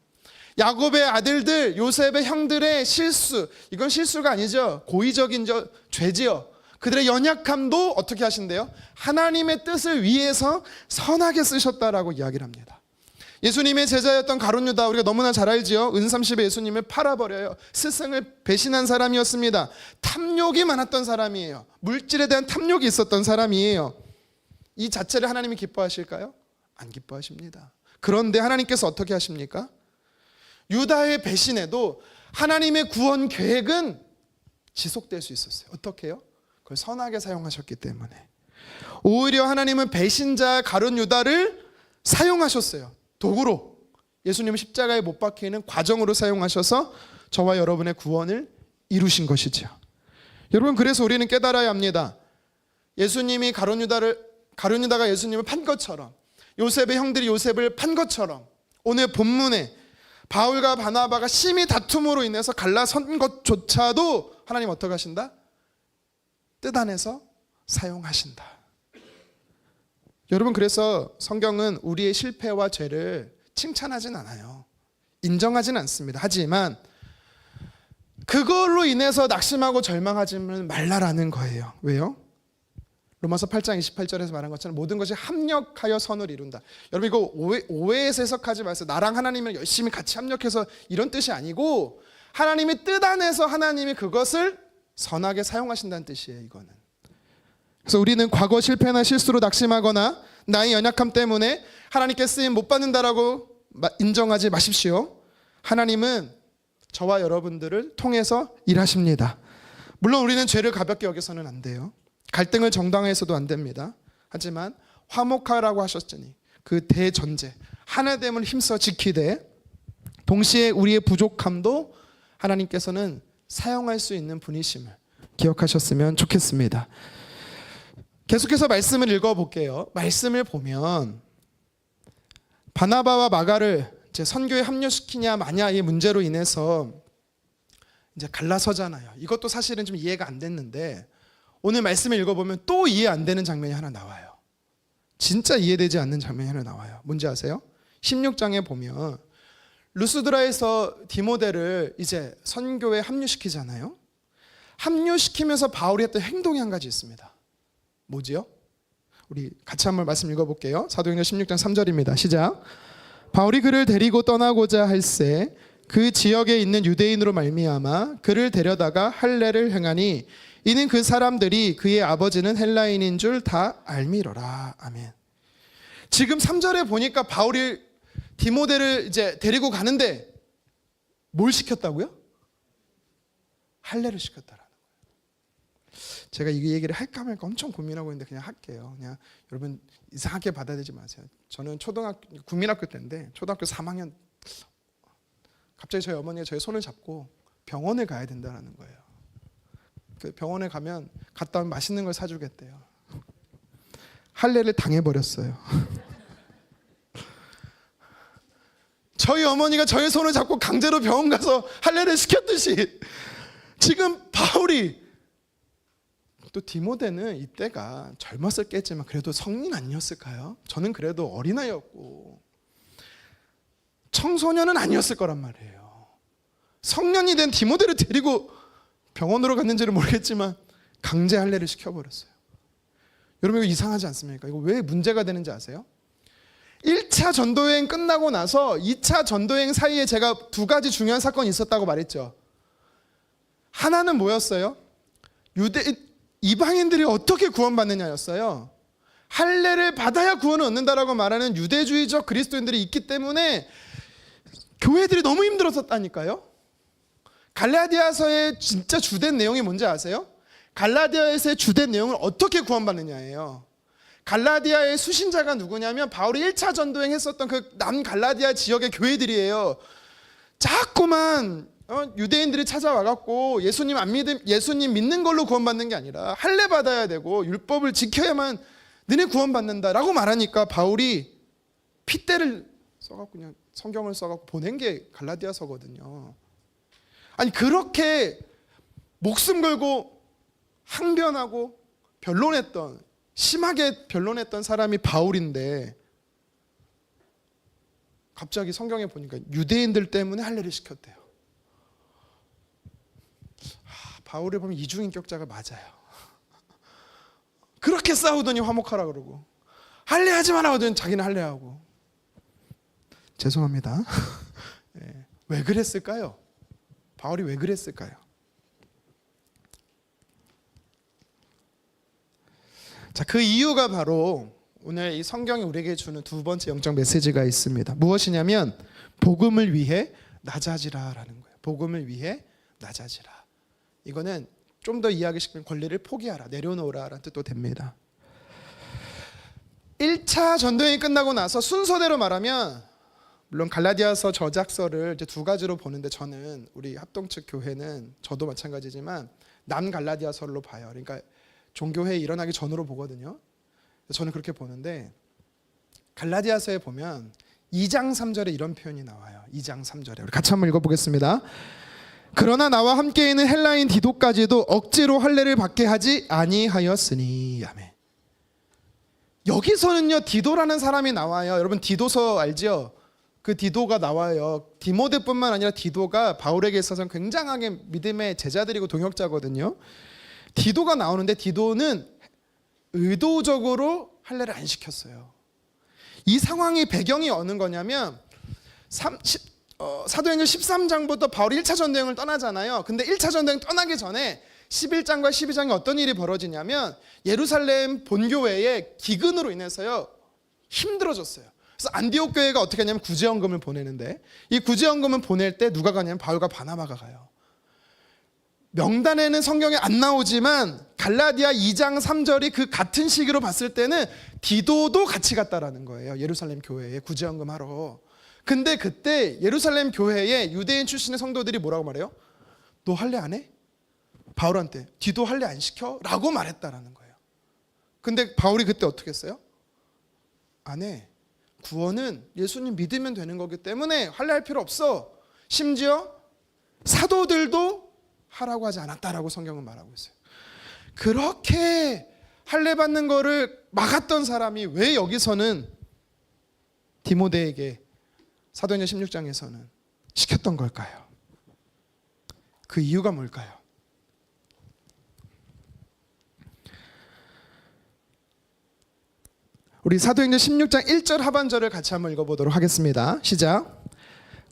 야곱의 아들들, 요셉의 형들의 실수, 이건 실수가 아니죠. 고의적인 죄지요. 그들의 연약함도 어떻게 하신대요? 하나님의 뜻을 위해서 선하게 쓰셨다라고 이야기를 합니다. 예수님의 제자였던 가룟 유다, 우리가 너무나 잘 알지요. 은삼십에 예수님을 팔아버려요. 스승을 배신한 사람이었습니다. 탐욕이 많았던 사람이에요. 물질에 대한 탐욕이 있었던 사람이에요. 이 자체를 하나님이 기뻐하실까요? 안 기뻐하십니다. 그런데 하나님께서 어떻게 하십니까? 유다의 배신에도 하나님의 구원 계획은 지속될 수 있었어요. 어떻게 해요? 그걸 선하게 사용하셨기 때문에. 오히려 하나님은 배신자 가룟 유다를 사용하셨어요. 도구로. 예수님을 십자가에 못 박히는 과정으로 사용하셔서 저와 여러분의 구원을 이루신 것이죠. 여러분, 그래서 우리는 깨달아야 합니다. 예수님이 가룟 유다가 예수님을 판 것처럼, 요셉의 형들이 요셉을 판 것처럼, 오늘 본문에 바울과 바나바가 심히 다툼으로 인해서 갈라선 것조차도 하나님 어떻게 하신다? 뜻 안에서 사용하신다. 여러분, 그래서 성경은 우리의 실패와 죄를 칭찬하진 않아요. 인정하진 않습니다. 하지만 그걸로 인해서 낙심하고 절망하지는 말라라는 거예요. 왜요? 로마서 8장 28절에서 말한 것처럼 모든 것이 합력하여 선을 이룬다. 여러분, 이거 오해해서 해석하지 마세요. 나랑 하나님을 열심히 같이 합력해서 이런 뜻이 아니고, 하나님의 뜻 안에서 하나님이 그것을 선하게 사용하신다는 뜻이에요. 이거는. 그래서 우리는 과거 실패나 실수로 낙심하거나 나의 연약함 때문에 하나님께 쓰임 못 받는다라고 인정하지 마십시오. 하나님은 저와 여러분들을 통해서 일하십니다. 물론 우리는 죄를 가볍게 여겨서는 안 돼요. 갈등을 정당화해서도 안 됩니다. 하지만 화목하라고 하셨으니 그 대전제 하나됨을 힘써 지키되, 동시에 우리의 부족함도 하나님께서는 사용할 수 있는 분이심을 기억하셨으면 좋겠습니다. 계속해서 말씀을 읽어볼게요. 말씀을 보면 바나바와 마가를 이제 선교에 합류시키냐 마냐의 문제로 인해서 이제 갈라서잖아요. 이것도 사실은 좀 이해가 안 됐는데, 오늘 말씀을 읽어보면 또 이해 안 되는 장면이 하나 나와요. 진짜 이해되지 않는 장면이 하나 나와요. 뭔지 아세요? 16장에 보면 루스드라에서 디모데를 이제 선교에 합류시키잖아요. 합류시키면서 바울이 했던 행동이 한 가지 있습니다. 뭐지요? 우리 같이 한번 말씀 읽어볼게요. 사도행전 16장 3절입니다. 시작. 바울이 그를 데리고 떠나고자 할새 그 지역에 있는 유대인으로 말미암아 그를 데려다가 할례를 행하니 이는 그 사람들이 그의 아버지는 헬라인인 줄 다 알미러라. 아멘. 지금 3절에 보니까 바울이 디모데를 이제 데리고 가는데 뭘 시켰다고요? 할례를 시켰다라는 거예요. 제가 이 얘기를 할까 말까 엄청 고민하고 있는데 그냥 할게요. 그냥 여러분 이상하게 받아들이지 마세요. 저는 국민학교 때인데 초등학교 3학년 갑자기 저희 어머니가 저희 손을 잡고 병원에 가야 된다는 거예요. 그 병원에 가면 갔다 오면 맛있는 걸 사주겠대요. 할례를 당해버렸어요. 저희 어머니가 저희 손을 잡고 강제로 병원 가서 할례를 시켰듯이 지금 바울이, 또 디모데는 이때가 젊었을 겠지만 그래도 성인 아니었을까요? 저는 그래도 어린아이였고 청소년은 아니었을 거란 말이에요. 성년이 된 디모데를 데리고 병원으로 갔는지는 모르겠지만 강제 할례를 시켜버렸어요. 여러분, 이거 이상하지 않습니까? 이거 왜 문제가 되는지 아세요? 1차 전도여행 끝나고 나서 2차 전도여행 사이에 제가 두 가지 중요한 사건이 있었다고 말했죠. 하나는 뭐였어요? 이방인들이 어떻게 구원받느냐였어요. 할례를 받아야 구원을 얻는다라고 말하는 유대주의적 그리스도인들이 있기 때문에 교회들이 너무 힘들었었다니까요. 갈라디아서의 진짜 주된 내용이 뭔지 아세요? 갈라디아에서의 주된 내용은 어떻게 구원받느냐예요. 갈라디아의 수신자가 누구냐면 바울이 1차 전도행 했었던 그 남갈라디아 지역의 교회들이에요. 자꾸만 유대인들이 찾아와갖고 예수님 믿는 걸로 구원받는 게 아니라 할례 받아야 되고 율법을 지켜야만 너네 구원받는다라고 말하니까 바울이 핏대를 써갖고 그냥 성경을 써갖고 보낸 게 갈라디아서거든요. 아니, 그렇게 목숨 걸고 항변하고 심하게 변론했던 사람이 바울인데 갑자기 성경에 보니까 유대인들 때문에 할례를 시켰대요. 바울을 보면 이중인격자가 맞아요. 그렇게 싸우더니 화목하라 그러고, 할례하지 마라 하더니 자기는 할례하고. 죄송합니다. 네. 왜 그랬을까요? 바울이 왜 그랬을까요? 자, 그 이유가 바로 오늘 이 성경이 우리에게 주는 두 번째 영적 메시지가 있습니다. 무엇이냐면 복음을 위해 낮아지라라는 거예요. 복음을 위해 낮아지라. 이거는 좀 더 이야기시키면 권리를 포기하라, 내려놓으라라는 뜻도 됩니다. 1차 전도행이 끝나고 나서 순서대로 말하면, 물론 갈라디아서 저작서를 이제 두 가지로 보는데, 저는 우리 합동측 교회는 저도 마찬가지지만 남갈라디아서로 봐요. 그러니까 종교회의 일어나기 전으로 보거든요. 저는 그렇게 보는데, 갈라디아서에 보면 2장 3절에 이런 표현이 나와요. 2장 3절에 우리 같이 한번 읽어보겠습니다. 그러나 나와 함께 있는 헬라인 디도까지도 억지로 할례를 받게 하지 아니하였으니. 아멘. 여기서는요, 디도라는 사람이 나와요. 여러분 디도서 알죠? 그 디도가 나와요. 디모데뿐만 아니라 디도가 바울에게 있어서는 굉장하게 믿음의 제자들이고 동역자거든요. 디도가 나오는데 디도는 의도적으로 할례를 안 시켰어요. 이 상황의 배경이 어느 거냐면 사도행전 13장부터 바울이 1차 전도행을 떠나잖아요. 근데 1차 전도행 떠나기 전에 11장과 12장에 어떤 일이 벌어지냐면, 예루살렘 본교회의 기근으로 인해서요 힘들어졌어요. 그래서 안디옥 교회가 어떻게 하냐면 구제헌금을 보내는데, 이 구제헌금을 보낼 때 누가 가냐면 바울과 바나바가 가요. 명단에는 성경에 안 나오지만 갈라디아 2장 3절이 그 같은 시기로 봤을 때는 디도도 같이 갔다라는 거예요. 예루살렘 교회에 구제헌금 하러. 근데 그때 예루살렘 교회에 유대인 출신의 성도들이 뭐라고 말해요? 너 할례 안 해? 바울한테 디도 할례 안 시켜? 라고 말했다라는 거예요. 근데 바울이 그때 어떻게 했어요? 안 해. 구원은 예수님 믿으면 되는 거기 때문에 할례할 필요 없어. 심지어 사도들도 하라고 하지 않았다라고 성경은 말하고 있어요. 그렇게 할례 받는 거를 막았던 사람이 왜 여기서는 디모데에게 사도행전 16장에서는 시켰던 걸까요? 그 이유가 뭘까요? 우리 사도행전 16장 1절 하반절을 같이 한번 읽어보도록 하겠습니다. 시작.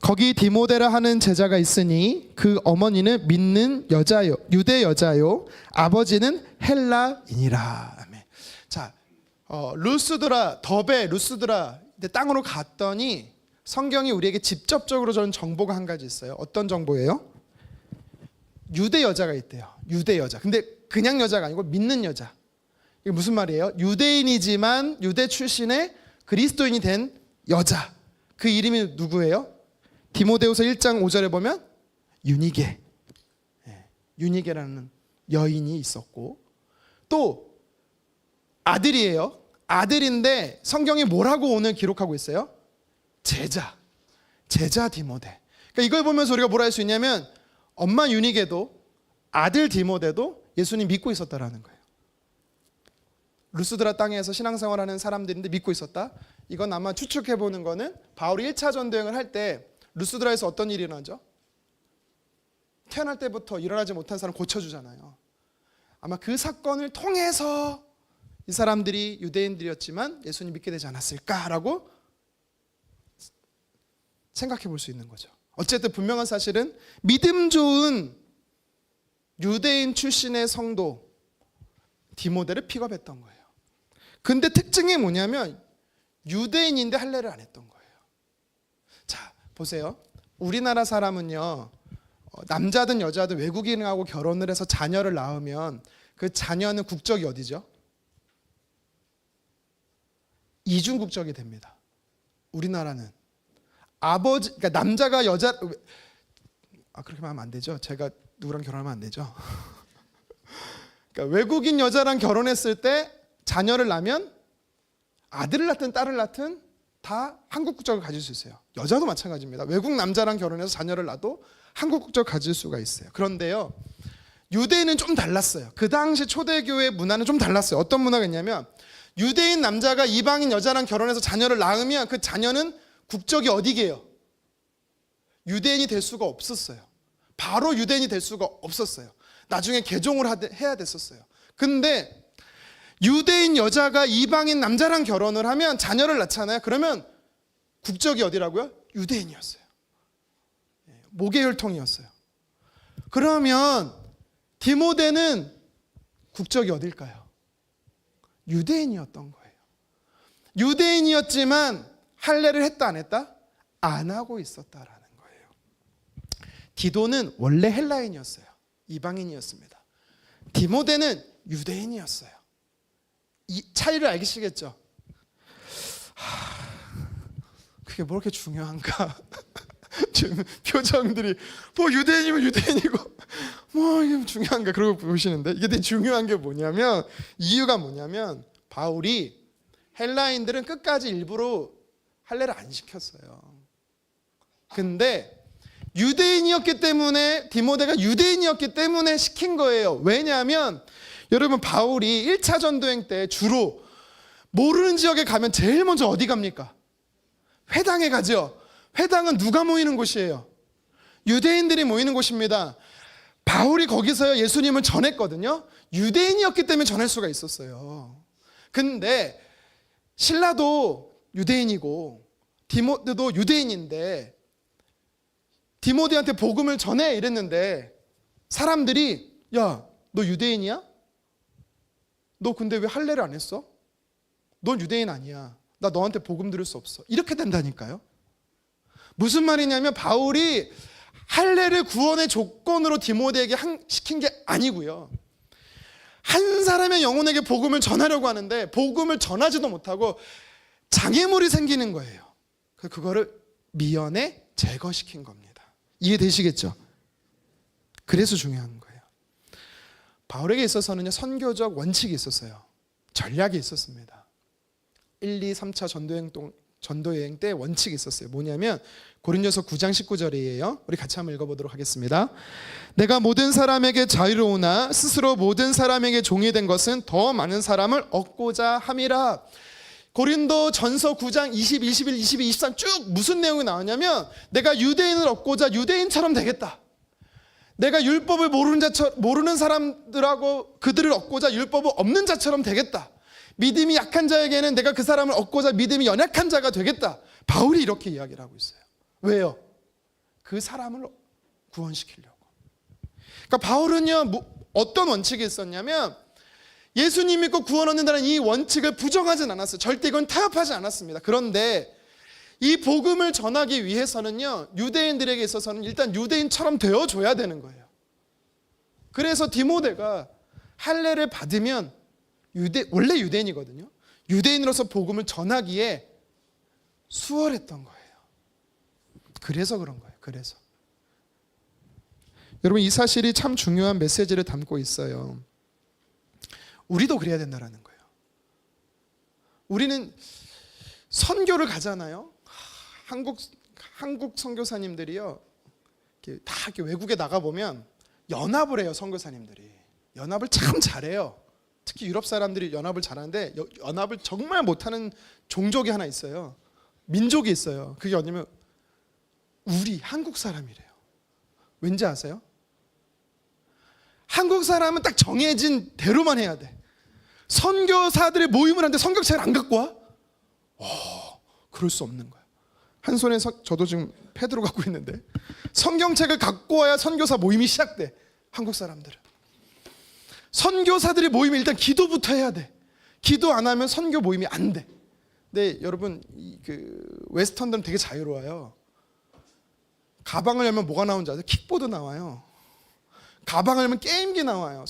거기 디모데라 하는 제자가 있으니 그 어머니는 믿는 여자요, 유대 여자요, 아버지는 헬라인이라. 아멘. 자, 루스드라, 더베 루스드라 땅으로 갔더니 성경이 우리에게 직접적으로 주는 정보가 한 가지 있어요. 어떤 정보예요? 유대 여자가 있대요. 유대 여자. 근데 그냥 여자가 아니고 믿는 여자. 이게 무슨 말이에요? 유대인이지만 유대 출신의 그리스도인이 된 여자. 그 이름이 누구예요? 디모데후서 1장 5절에 보면 유니게. 유니게라는 여인이 있었고, 또 아들이에요. 아들인데 성경이 뭐라고 오늘 기록하고 있어요? 제자 디모데. 그러니까 이걸 보면서 우리가 뭐라 할 수 있냐면, 엄마 유니게도 아들 디모데도 예수님 믿고 있었다라는 거예요. 루스드라 땅에서 신앙생활하는 사람들인데 믿고 있었다. 이건 아마 추측해보는 거는 바울이 1차 전도행을 할 때 루스드라에서 어떤 일이 일어나죠? 태어날 때부터 일어나지 못한 사람 고쳐주잖아요. 아마 그 사건을 통해서 이 사람들이 유대인들이었지만 예수님 믿게 되지 않았을까라고 생각해 볼 수 있는 거죠. 어쨌든 분명한 사실은 믿음 좋은 유대인 출신의 성도 디모데를 픽업했던 거예요. 근데 특징이 뭐냐면 유대인인데 할례를 안 했던 거예요. 자, 보세요. 우리나라 사람은요, 남자든 여자든 외국인하고 결혼을 해서 자녀를 낳으면 그 자녀는 국적이 어디죠? 이중 국적이 됩니다. 우리나라는 아버지, 그러니까 남자가 여자, 그렇게 말하면 안 되죠. 제가 누구랑 결혼하면 안 되죠. 그러니까 외국인 여자랑 결혼했을 때 자녀를 낳으면 아들을 낳든 딸을 낳든 다 한국 국적을 가질 수 있어요. 여자도 마찬가지입니다. 외국 남자랑 결혼해서 자녀를 낳아도 한국 국적을 가질 수가 있어요. 그런데요, 유대인은 좀 달랐어요. 그 당시 초대교회 문화는 좀 달랐어요. 어떤 문화가 있냐면, 유대인 남자가 이방인 여자랑 결혼해서 자녀를 낳으면 그 자녀는 국적이 어디게요? 유대인이 될 수가 없었어요. 바로 유대인이 될 수가 없었어요. 나중에 개종을 해야 됐었어요. 근데 유대인 여자가 이방인 남자랑 결혼을 하면 자녀를 낳잖아요. 그러면 국적이 어디라고요? 유대인이었어요. 모계 혈통이었어요. 그러면 디모데는 국적이 어딜까요? 유대인이었던 거예요. 유대인이었지만 할례를 했다 안 했다? 안 하고 있었다라는 거예요. 디도는 원래 헬라인이었어요. 이방인이었습니다. 디모데는 유대인이었어요. 이 차이를 알겠시겠죠? 그게 뭐 이렇게 중요한가? 지금 표정들이 뭐 유대인이면 유대인이고 뭐 이게 중요한가 그러고 보시는데, 이게 되게 중요한 게 뭐냐면, 이유가 뭐냐면 바울이 헬라인들은 끝까지 일부러 할례를 안 시켰어요. 근데 유대인이었기 때문에, 디모데가 유대인이었기 때문에 시킨 거예요. 왜냐하면 여러분, 바울이 1차 전도행 때 주로 모르는 지역에 가면 제일 먼저 어디 갑니까? 회당에 가죠. 회당은 누가 모이는 곳이에요? 유대인들이 모이는 곳입니다. 바울이 거기서 예수님을 전했거든요. 유대인이었기 때문에 전할 수가 있었어요. 근데 실라도 유대인이고 디모데도 유대인인데 디모데한테 복음을 전해 이랬는데 사람들이, 야, 너 유대인이야? 너 근데 왜 할례를 안 했어? 넌 유대인 아니야. 나 너한테 복음 들을 수 없어. 이렇게 된다니까요. 무슨 말이냐면 바울이 할례를 구원의 조건으로 디모데에게 시킨 게 아니고요. 한 사람의 영혼에게 복음을 전하려고 하는데 복음을 전하지도 못하고 장애물이 생기는 거예요. 그거를 미연에 제거시킨 겁니다. 이해되시겠죠? 그래서 중요한 거예요. 바울에게 있어서는 선교적 원칙이 있었어요. 전략이 있었습니다. 1, 2, 3차 전도여행 때 원칙이 있었어요. 뭐냐면 고린도서 9장 19절이에요. 우리 같이 한번 읽어보도록 하겠습니다. 내가 모든 사람에게 자유로우나 스스로 모든 사람에게 종이 된 것은 더 많은 사람을 얻고자 함이라. 고린도 전서 9장 20, 21, 22, 23 쭉 무슨 내용이 나오냐면, 내가 유대인을 얻고자 유대인처럼 되겠다. 내가 율법을 모르는 사람들하고 그들을 얻고자 율법을 없는 자처럼 되겠다. 믿음이 약한 자에게는 내가 그 사람을 얻고자 믿음이 연약한 자가 되겠다. 바울이 이렇게 이야기를 하고 있어요. 왜요? 그 사람을 구원시키려고. 그러니까 바울은요, 어떤 원칙이 있었냐면, 예수님 믿고 구원 얻는다는 이 원칙을 부정하진 않았어요. 절대 이건 타협하지 않았습니다. 그런데 이 복음을 전하기 위해서는요, 유대인들에게 있어서는 일단 유대인처럼 되어줘야 되는 거예요. 그래서 디모데가 할례를 받으면 원래 유대인이거든요. 유대인으로서 복음을 전하기에 수월했던 거예요. 그래서 그런 거예요. 그래서 여러분, 이 사실이 참 중요한 메시지를 담고 있어요. 우리도 그래야 된다는 거예요. 우리는 선교를 가잖아요. 한국 선교사님들이요, 다 이렇게 외국에 나가 보면 연합을 해요. 선교사님들이 연합을 참 잘해요. 특히 유럽 사람들이 연합을 잘하는데 연합을 정말 못하는 종족이 하나 있어요. 민족이 있어요. 그게 뭐냐면 우리 한국 사람이래요. 왠지 아세요? 한국 사람은 딱 정해진 대로만 해야 돼. 선교사들의 모임을 하는데 성경책을 안 갖고 와? 그럴 수 없는 거야. 한 손에 저도 지금 패드로 갖고 있는데 성경책을 갖고 와야 선교사 모임이 시작돼. 한국 사람들은 선교사들의 모임이 일단 기도부터 해야 돼. 기도 안 하면 선교 모임이 안 돼. 근데 여러분, 웨스턴들은 되게 자유로워요. 가방을 열면 뭐가 나오는지 아세요? 킥보드 나와요. 가방을 열면 게임기 나와요.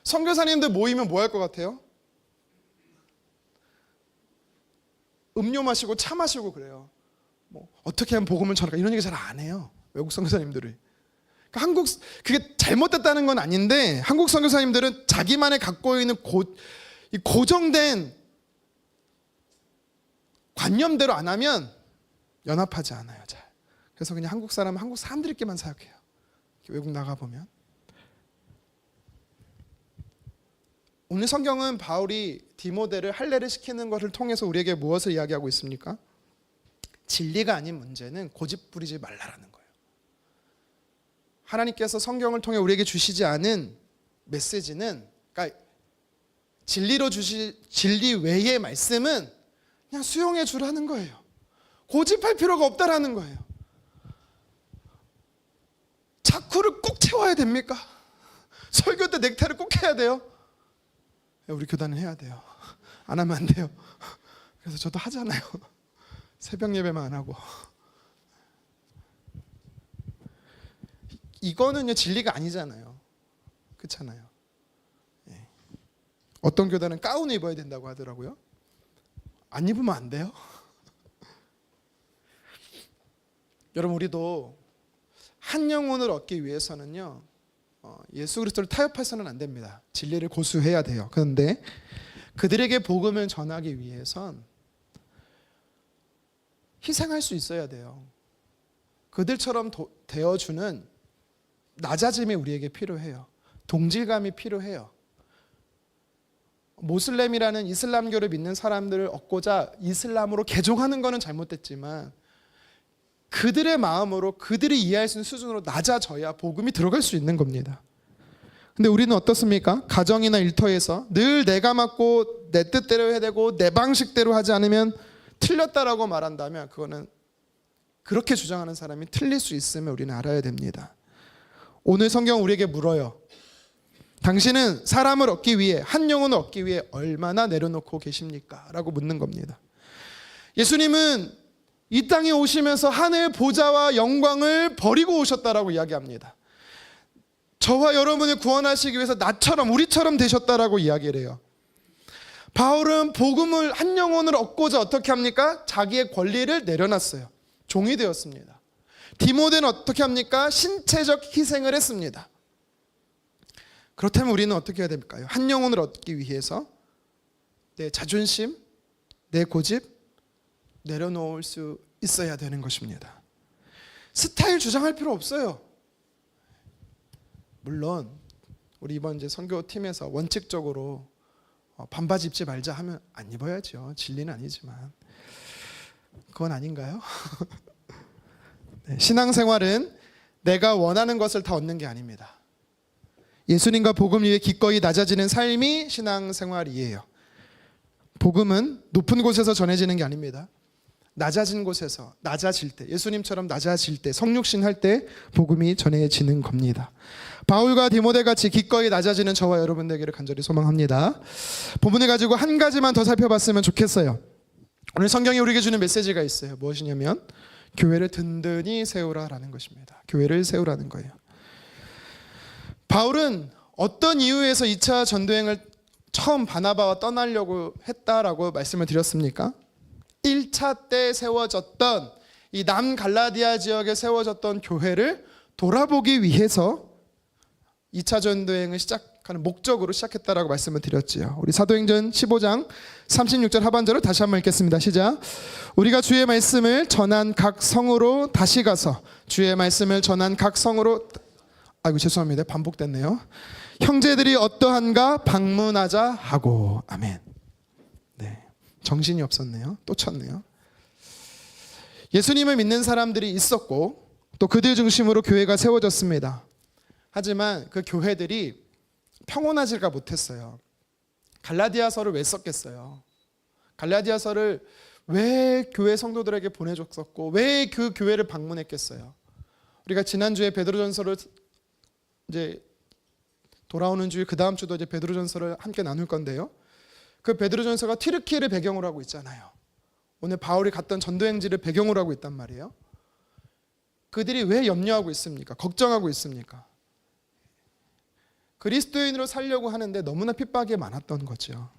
선교사님들 모이면 뭐 할 것 같아요? 음료 마시고 차 마시고 그래요. 뭐 어떻게 하면 복음을 전할까, 이런 얘기 잘 안 해요. 외국 선교사님들이. 그러니까 그게 잘못됐다는 건 아닌데, 한국 선교사님들은 자기만의 갖고 있는 고정된 관념대로 안 하면 연합하지 않아요. 잘. 그래서 그냥 한국 사람은 한국 사람들끼리만 사역해요. 외국 나가 보면. 오늘 성경은 바울이 디모데를 할례를 시키는 것을 통해서 우리에게 무엇을 이야기하고 있습니까? 진리가 아닌 문제는 고집 부리지 말라라는 거예요. 하나님께서 성경을 통해 우리에게 주시지 않은 메시지는, 그러니까 진리 외의 말씀은 그냥 수용해 주라는 거예요. 고집할 필요가 없다라는 거예요. 자쿠를 꼭 채워야 됩니까? 설교 때 넥타이를 꼭 해야 돼요? 우리 교단은 해야 돼요. 안 하면 안 돼요. 그래서 저도 하잖아요. 새벽 예배만 안 하고. 이거는요 진리가 아니잖아요. 그렇잖아요. 예. 어떤 교단은 가운을 입어야 된다고 하더라고요. 안 입으면 안 돼요? 여러분 우리도 한 영혼을 얻기 위해서는요 예수 그리스도를 타협해서는 안 됩니다. 진리를 고수해야 돼요. 그런데 그들에게 복음을 전하기 위해선 희생할 수 있어야 돼요. 그들처럼 되어주는 낮아짐이 우리에게 필요해요. 동질감이 필요해요. 모슬렘이라는 이슬람교를 믿는 사람들을 얻고자 이슬람으로 개종하는 것은 잘못됐지만 그들의 마음으로 그들이 이해할 수 있는 수준으로 낮아져야 복음이 들어갈 수 있는 겁니다. 근데 우리는 어떻습니까? 가정이나 일터에서 늘 내가 맡고 내 뜻대로 해야 되고 내 방식대로 하지 않으면 틀렸다라고 말한다면 그거는 그렇게 주장하는 사람이 틀릴 수 있음을 우리는 알아야 됩니다. 오늘 성경은 우리에게 물어요. 당신은 사람을 얻기 위해 한 영혼을 얻기 위해 얼마나 내려놓고 계십니까? 라고 묻는 겁니다. 예수님은 이 땅에 오시면서 하늘 보좌와 영광을 버리고 오셨다라고 이야기합니다. 저와 여러분을 구원하시기 위해서 나처럼 우리처럼 되셨다라고 이야기를 해요. 바울은 복음을 한 영혼을 얻고자 어떻게 합니까? 자기의 권리를 내려놨어요. 종이 되었습니다. 디모데는 어떻게 합니까? 신체적 희생을 했습니다. 그렇다면 우리는 어떻게 해야 될까요? 한 영혼을 얻기 위해서 내 자존심, 내 고집 내려놓을 수 있어야 되는 것입니다. 스타일 주장할 필요 없어요. 물론 우리 이번 이제 선교팀에서 원칙적으로 반바지 입지 말자 하면 안 입어야죠. 진리는 아니지만 그건 아닌가요? 네, 신앙생활은 내가 원하는 것을 다 얻는 게 아닙니다. 예수님과 복음 위에 기꺼이 낮아지는 삶이 신앙생활이에요. 복음은 높은 곳에서 전해지는 게 아닙니다. 낮아진 곳에서 낮아질 때, 예수님처럼 낮아질 때, 성육신 할 때 복음이 전해지는 겁니다. 바울과 디모데 같이 기꺼이 낮아지는 저와 여러분 되기를 간절히 소망합니다. 본문을 가지고 한 가지만 더 살펴봤으면 좋겠어요. 오늘 성경이 우리에게 주는 메시지가 있어요. 무엇이냐면 교회를 든든히 세우라라는 것입니다. 교회를 세우라는 거예요. 바울은 어떤 이유에서 2차 전도행을 처음 바나바와 떠나려고 했다라고 말씀을 드렸습니까? 1차 때 세워졌던 이 남갈라디아 지역에 세워졌던 교회를 돌아보기 위해서 2차 전도행을 시작하는 목적으로 시작했다라고 말씀을 드렸지요. 우리 사도행전 15장 36절 하반절을 다시 한번 읽겠습니다. 시작. 우리가 주의 말씀을 전한 각 성으로 다시 가서 주의 말씀을 전한 각 성으로 아이고 죄송합니다. 반복됐네요. 형제들이 어떠한가 방문하자 하고 아멘. 네, 정신이 없었네요. 또 쳤네요. 예수님을 믿는 사람들이 있었고 또 그들 중심으로 교회가 세워졌습니다. 하지만 그 교회들이 평온하지가 못했어요. 갈라디아서를 왜 썼겠어요? 갈라디아서를 왜 교회 성도들에게 보내줬었고 왜 그 교회를 방문했겠어요? 우리가 지난주에 베드로전서를 이제 돌아오는 주일 그 다음 주도 이제 베드로전서를 함께 나눌 건데요. 그 베드로전서가 튀르키예를 배경으로 하고 있잖아요. 오늘 바울이 갔던 전도행지를 배경으로 하고 있단 말이에요. 그들이 왜 염려하고 있습니까? 걱정하고 있습니까? 그리스도인으로 살려고 하는데 너무나 핍박이 많았던 거죠.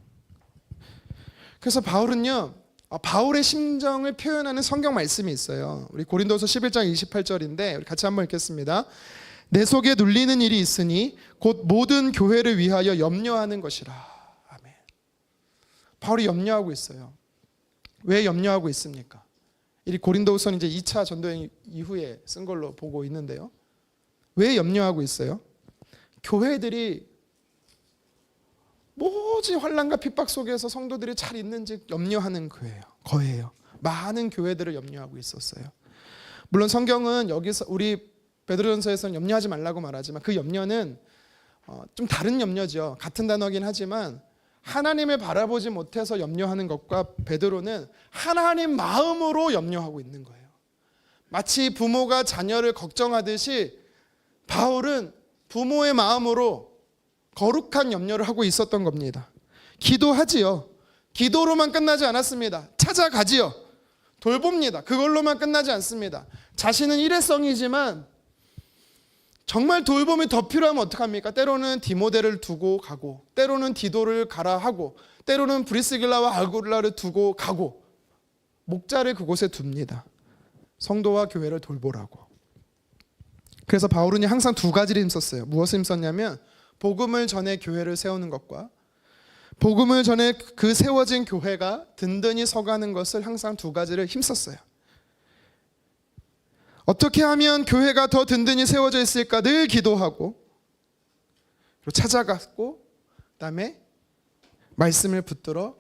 그래서 바울은요, 바울의 심정을 표현하는 성경 말씀이 있어요. 우리 고린도서 11장 28절인데 우리 같이 한번 읽겠습니다. 내 속에 눌리는 일이 있으니 곧 모든 교회를 위하여 염려하는 것이라. 아멘. 바울이 염려하고 있어요. 왜 염려하고 있습니까? 이 고린도후서는 이제 2차 전도행 이후에 쓴 걸로 보고 있는데요. 왜 염려하고 있어요? 교회들이 뭐지 환난과 핍박 속에서 성도들이 잘 있는지 염려하는 거예요. 많은 교회들을 염려하고 있었어요. 물론 성경은 여기서 우리 베드로전서에서는 염려하지 말라고 말하지만 그 염려는 좀 다른 염려죠. 같은 단어긴 하지만 하나님을 바라보지 못해서 염려하는 것과 베드로는 하나님 마음으로 염려하고 있는 거예요. 마치 부모가 자녀를 걱정하듯이 바울은 부모의 마음으로 거룩한 염려를 하고 있었던 겁니다. 기도하지요. 기도로만 끝나지 않았습니다. 찾아가지요. 돌봅니다. 그걸로만 끝나지 않습니다. 자신은 일회성이지만 정말 돌봄이 더 필요하면 어떡합니까? 때로는 디모데를 두고 가고, 때로는 디도를 가라 하고, 때로는 브리스길라와 아굴라를 두고 가고, 목자를 그곳에 둡니다. 성도와 교회를 돌보라고. 그래서 바울은 항상 두 가지를 힘썼어요. 무엇을 힘썼냐면 복음을 전해 교회를 세우는 것과 복음을 전해 그 세워진 교회가 든든히 서가는 것을 항상 두 가지를 힘썼어요. 어떻게 하면 교회가 더 든든히 세워져 있을까 늘 기도하고, 그리고 찾아갔고, 그다음에 말씀을 붙들어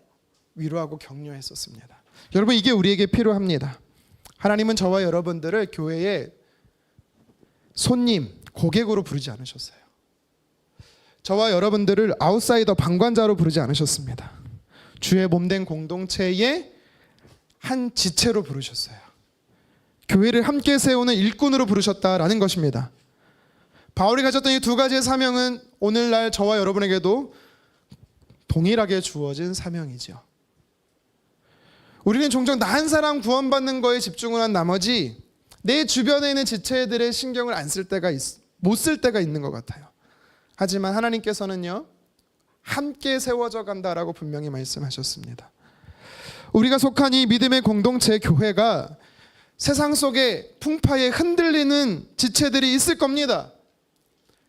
위로하고 격려했었습니다. 여러분, 이게 우리에게 필요합니다. 하나님은 저와 여러분들을 교회의 손님, 고객으로 부르지 않으셨어요. 저와 여러분들을 아웃사이더, 방관자로 부르지 않으셨습니다. 주의 몸된 공동체의 한 지체로 부르셨어요. 교회를 함께 세우는 일꾼으로 부르셨다라는 것입니다. 바울이 가졌던 이 두 가지의 사명은 오늘날 저와 여러분에게도 동일하게 주어진 사명이죠. 우리는 종종 나 한 사람 구원받는 거에 집중을 한 나머지 내 주변에 있는 지체들의 신경을 안 쓸 때가 못 쓸 때가 있는 것 같아요. 하지만 하나님께서는요, 함께 세워져 간다라고 분명히 말씀하셨습니다. 우리가 속한 이 믿음의 공동체 교회가 세상 속에 풍파에 흔들리는 지체들이 있을 겁니다.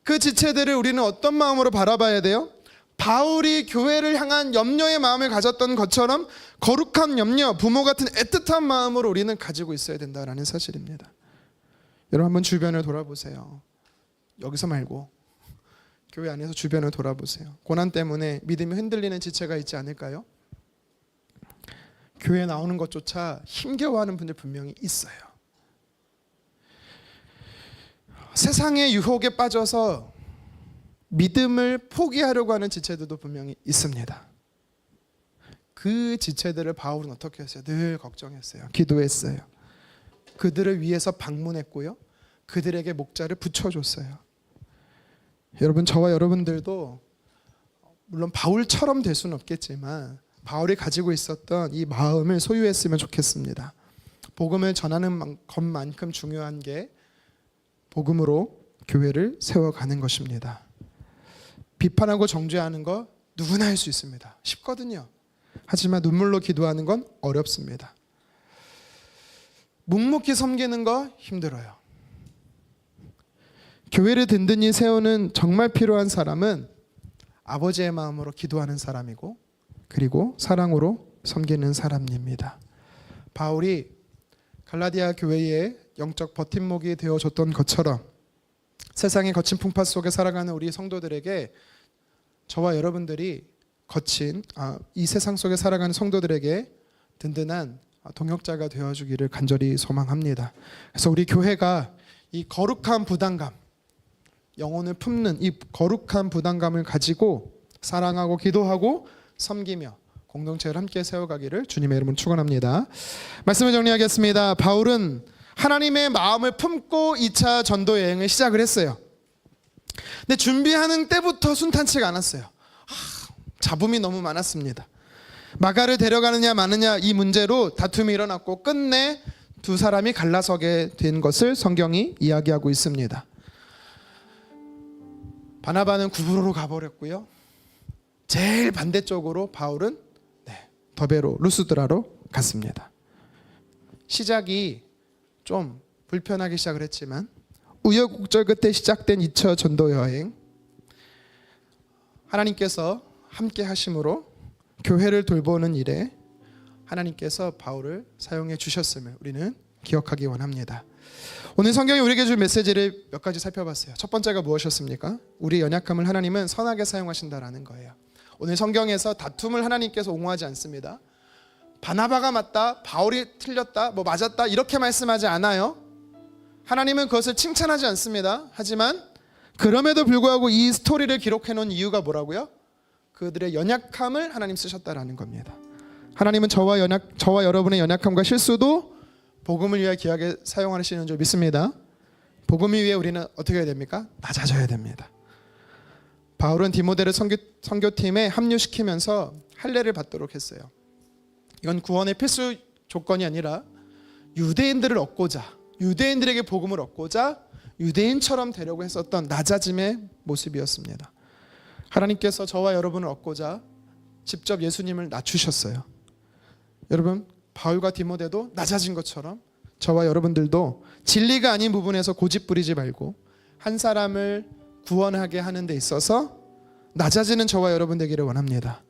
그 지체들을 우리는 어떤 마음으로 바라봐야 돼요? 바울이 교회를 향한 염려의 마음을 가졌던 것처럼 거룩한 염려, 부모 같은 애틋한 마음으로 우리는 가지고 있어야 된다는 사실입니다. 여러분, 한번 주변을 돌아보세요. 여기서 말고 교회 안에서 주변을 돌아보세요. 고난 때문에 믿음이 흔들리는 지체가 있지 않을까요? 교회에 나오는 것조차 힘겨워하는 분들 분명히 있어요. 세상의 유혹에 빠져서 믿음을 포기하려고 하는 지체들도 분명히 있습니다. 그 지체들을 바울은 어떻게 했어요? 늘 걱정했어요. 기도했어요. 그들을 위해서 방문했고요, 그들에게 목자를 붙여줬어요. 여러분, 저와 여러분들도 물론 바울처럼 될 수는 없겠지만 바울이 가지고 있었던 이 마음을 소유했으면 좋겠습니다. 복음을 전하는 것만큼 중요한 게 복음으로 교회를 세워가는 것입니다. 비판하고 정죄하는 거 누구나 할 수 있습니다. 쉽거든요. 하지만 눈물로 기도하는 건 어렵습니다. 묵묵히 섬기는 거 힘들어요. 교회를 든든히 세우는 정말 필요한 사람은 아버지의 마음으로 기도하는 사람이고, 그리고 사랑으로 섬기는 사람입니다. 바울이 갈라디아 교회의 영적 버팀목이 되어줬던 것처럼 세상의 거친 풍파 속에 살아가는 우리 성도들에게, 저와 여러분들이 거친 이 세상 속에 살아가는 성도들에게 든든한 동역자가 되어주기를 간절히 소망합니다. 그래서 우리 교회가 이 거룩한 부담감, 영혼을 품는 이 거룩한 부담감을 가지고 사랑하고 기도하고 섬기며 공동체를 함께 세워가기를 주님의 이름으로 축원합니다. 말씀을 정리하겠습니다. 바울은 하나님의 마음을 품고 2차 전도 여행을 시작을 했어요. 근데 준비하는 때부터 순탄치가 않았어요. 잡음이 너무 많았습니다. 마가를 데려가느냐 마느냐 이 문제로 다툼이 일어났고 끝내 두 사람이 갈라서게 된 것을 성경이 이야기하고 있습니다. 바나바는 구브로로 가버렸고요, 제일 반대쪽으로 바울은 더베로, 루스드라로 갔습니다. 시작이 좀 불편하게 시작을 했지만 우여곡절 끝에 시작된 2차 전도 여행, 하나님께서 함께 하심으로 교회를 돌보는 일에 하나님께서 바울을 사용해 주셨음을 우리는 기억하기 원합니다. 오늘 성경이 우리에게 준 메시지를 몇 가지 살펴봤어요. 첫 번째가 무엇이었습니까? 우리 연약함을 하나님은 선하게 사용하신다라는 거예요. 오늘 성경에서 다툼을 하나님께서 옹호하지 않습니다. 바나바가 맞다, 바울이 틀렸다, 뭐 맞았다 이렇게 말씀하지 않아요. 하나님은 그것을 칭찬하지 않습니다. 하지만 그럼에도 불구하고 이 스토리를 기록해 놓은 이유가 뭐라고요? 그들의 연약함을 하나님 쓰셨다라는 겁니다. 하나님은 저와 여러분의 연약함과 실수도 복음을 위해 귀하게 사용하시는 줄 믿습니다. 복음을 위해 우리는 어떻게 해야 됩니까? 낮아져야 됩니다. 바울은 디모데를 선교팀에 합류시키면서 할례를 받도록 했어요. 이건 구원의 필수 조건이 아니라 유대인들을 얻고자, 유대인들에게 복음을 얻고자 유대인처럼 되려고 했었던 낮아짐의 모습이었습니다. 하나님께서 저와 여러분을 얻고자 직접 예수님을 낮추셨어요. 여러분, 바울과 디모데도 낮아진 것처럼 저와 여러분들도 진리가 아닌 부분에서 고집 부리지 말고 한 사람을 구원하게 하는 데 있어서 낮아지는 저와 여러분 되기를 원합니다.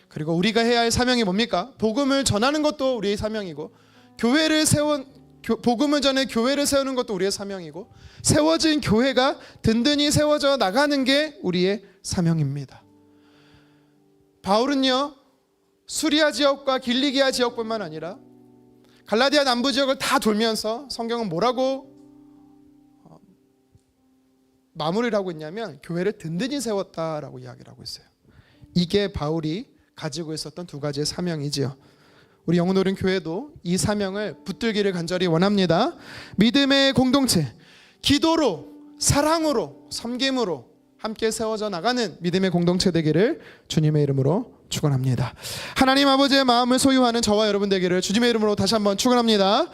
그리고 우리가 해야 할 사명이 뭡니까? 복음을 전하는 것도 우리의 사명이고, 복음을 전해 교회를 세우는 것도 우리의 사명이고, 세워진 교회가 든든히 세워져 나가는 게 우리의 사명입니다. 바울은요, 수리아 지역과 길리기아 지역뿐만 아니라 갈라디아 남부 지역을 다 돌면서 성경은 뭐라고 마무리를 하고 있냐면 교회를 든든히 세웠다라고 이야기를 하고 있어요. 이게 바울이 가지고 있었던 두 가지의 사명이지요. 우리 영혼오른 교회도 이 사명을 붙들기를 간절히 원합니다. 믿음의 공동체, 기도로, 사랑으로, 섬김으로 함께 세워져 나가는 믿음의 공동체 되기를 주님의 이름으로 축원합니다. 하나님 아버지의 마음을 소유하는 저와 여러분 되기를 주님의 이름으로 다시 한번 축원합니다.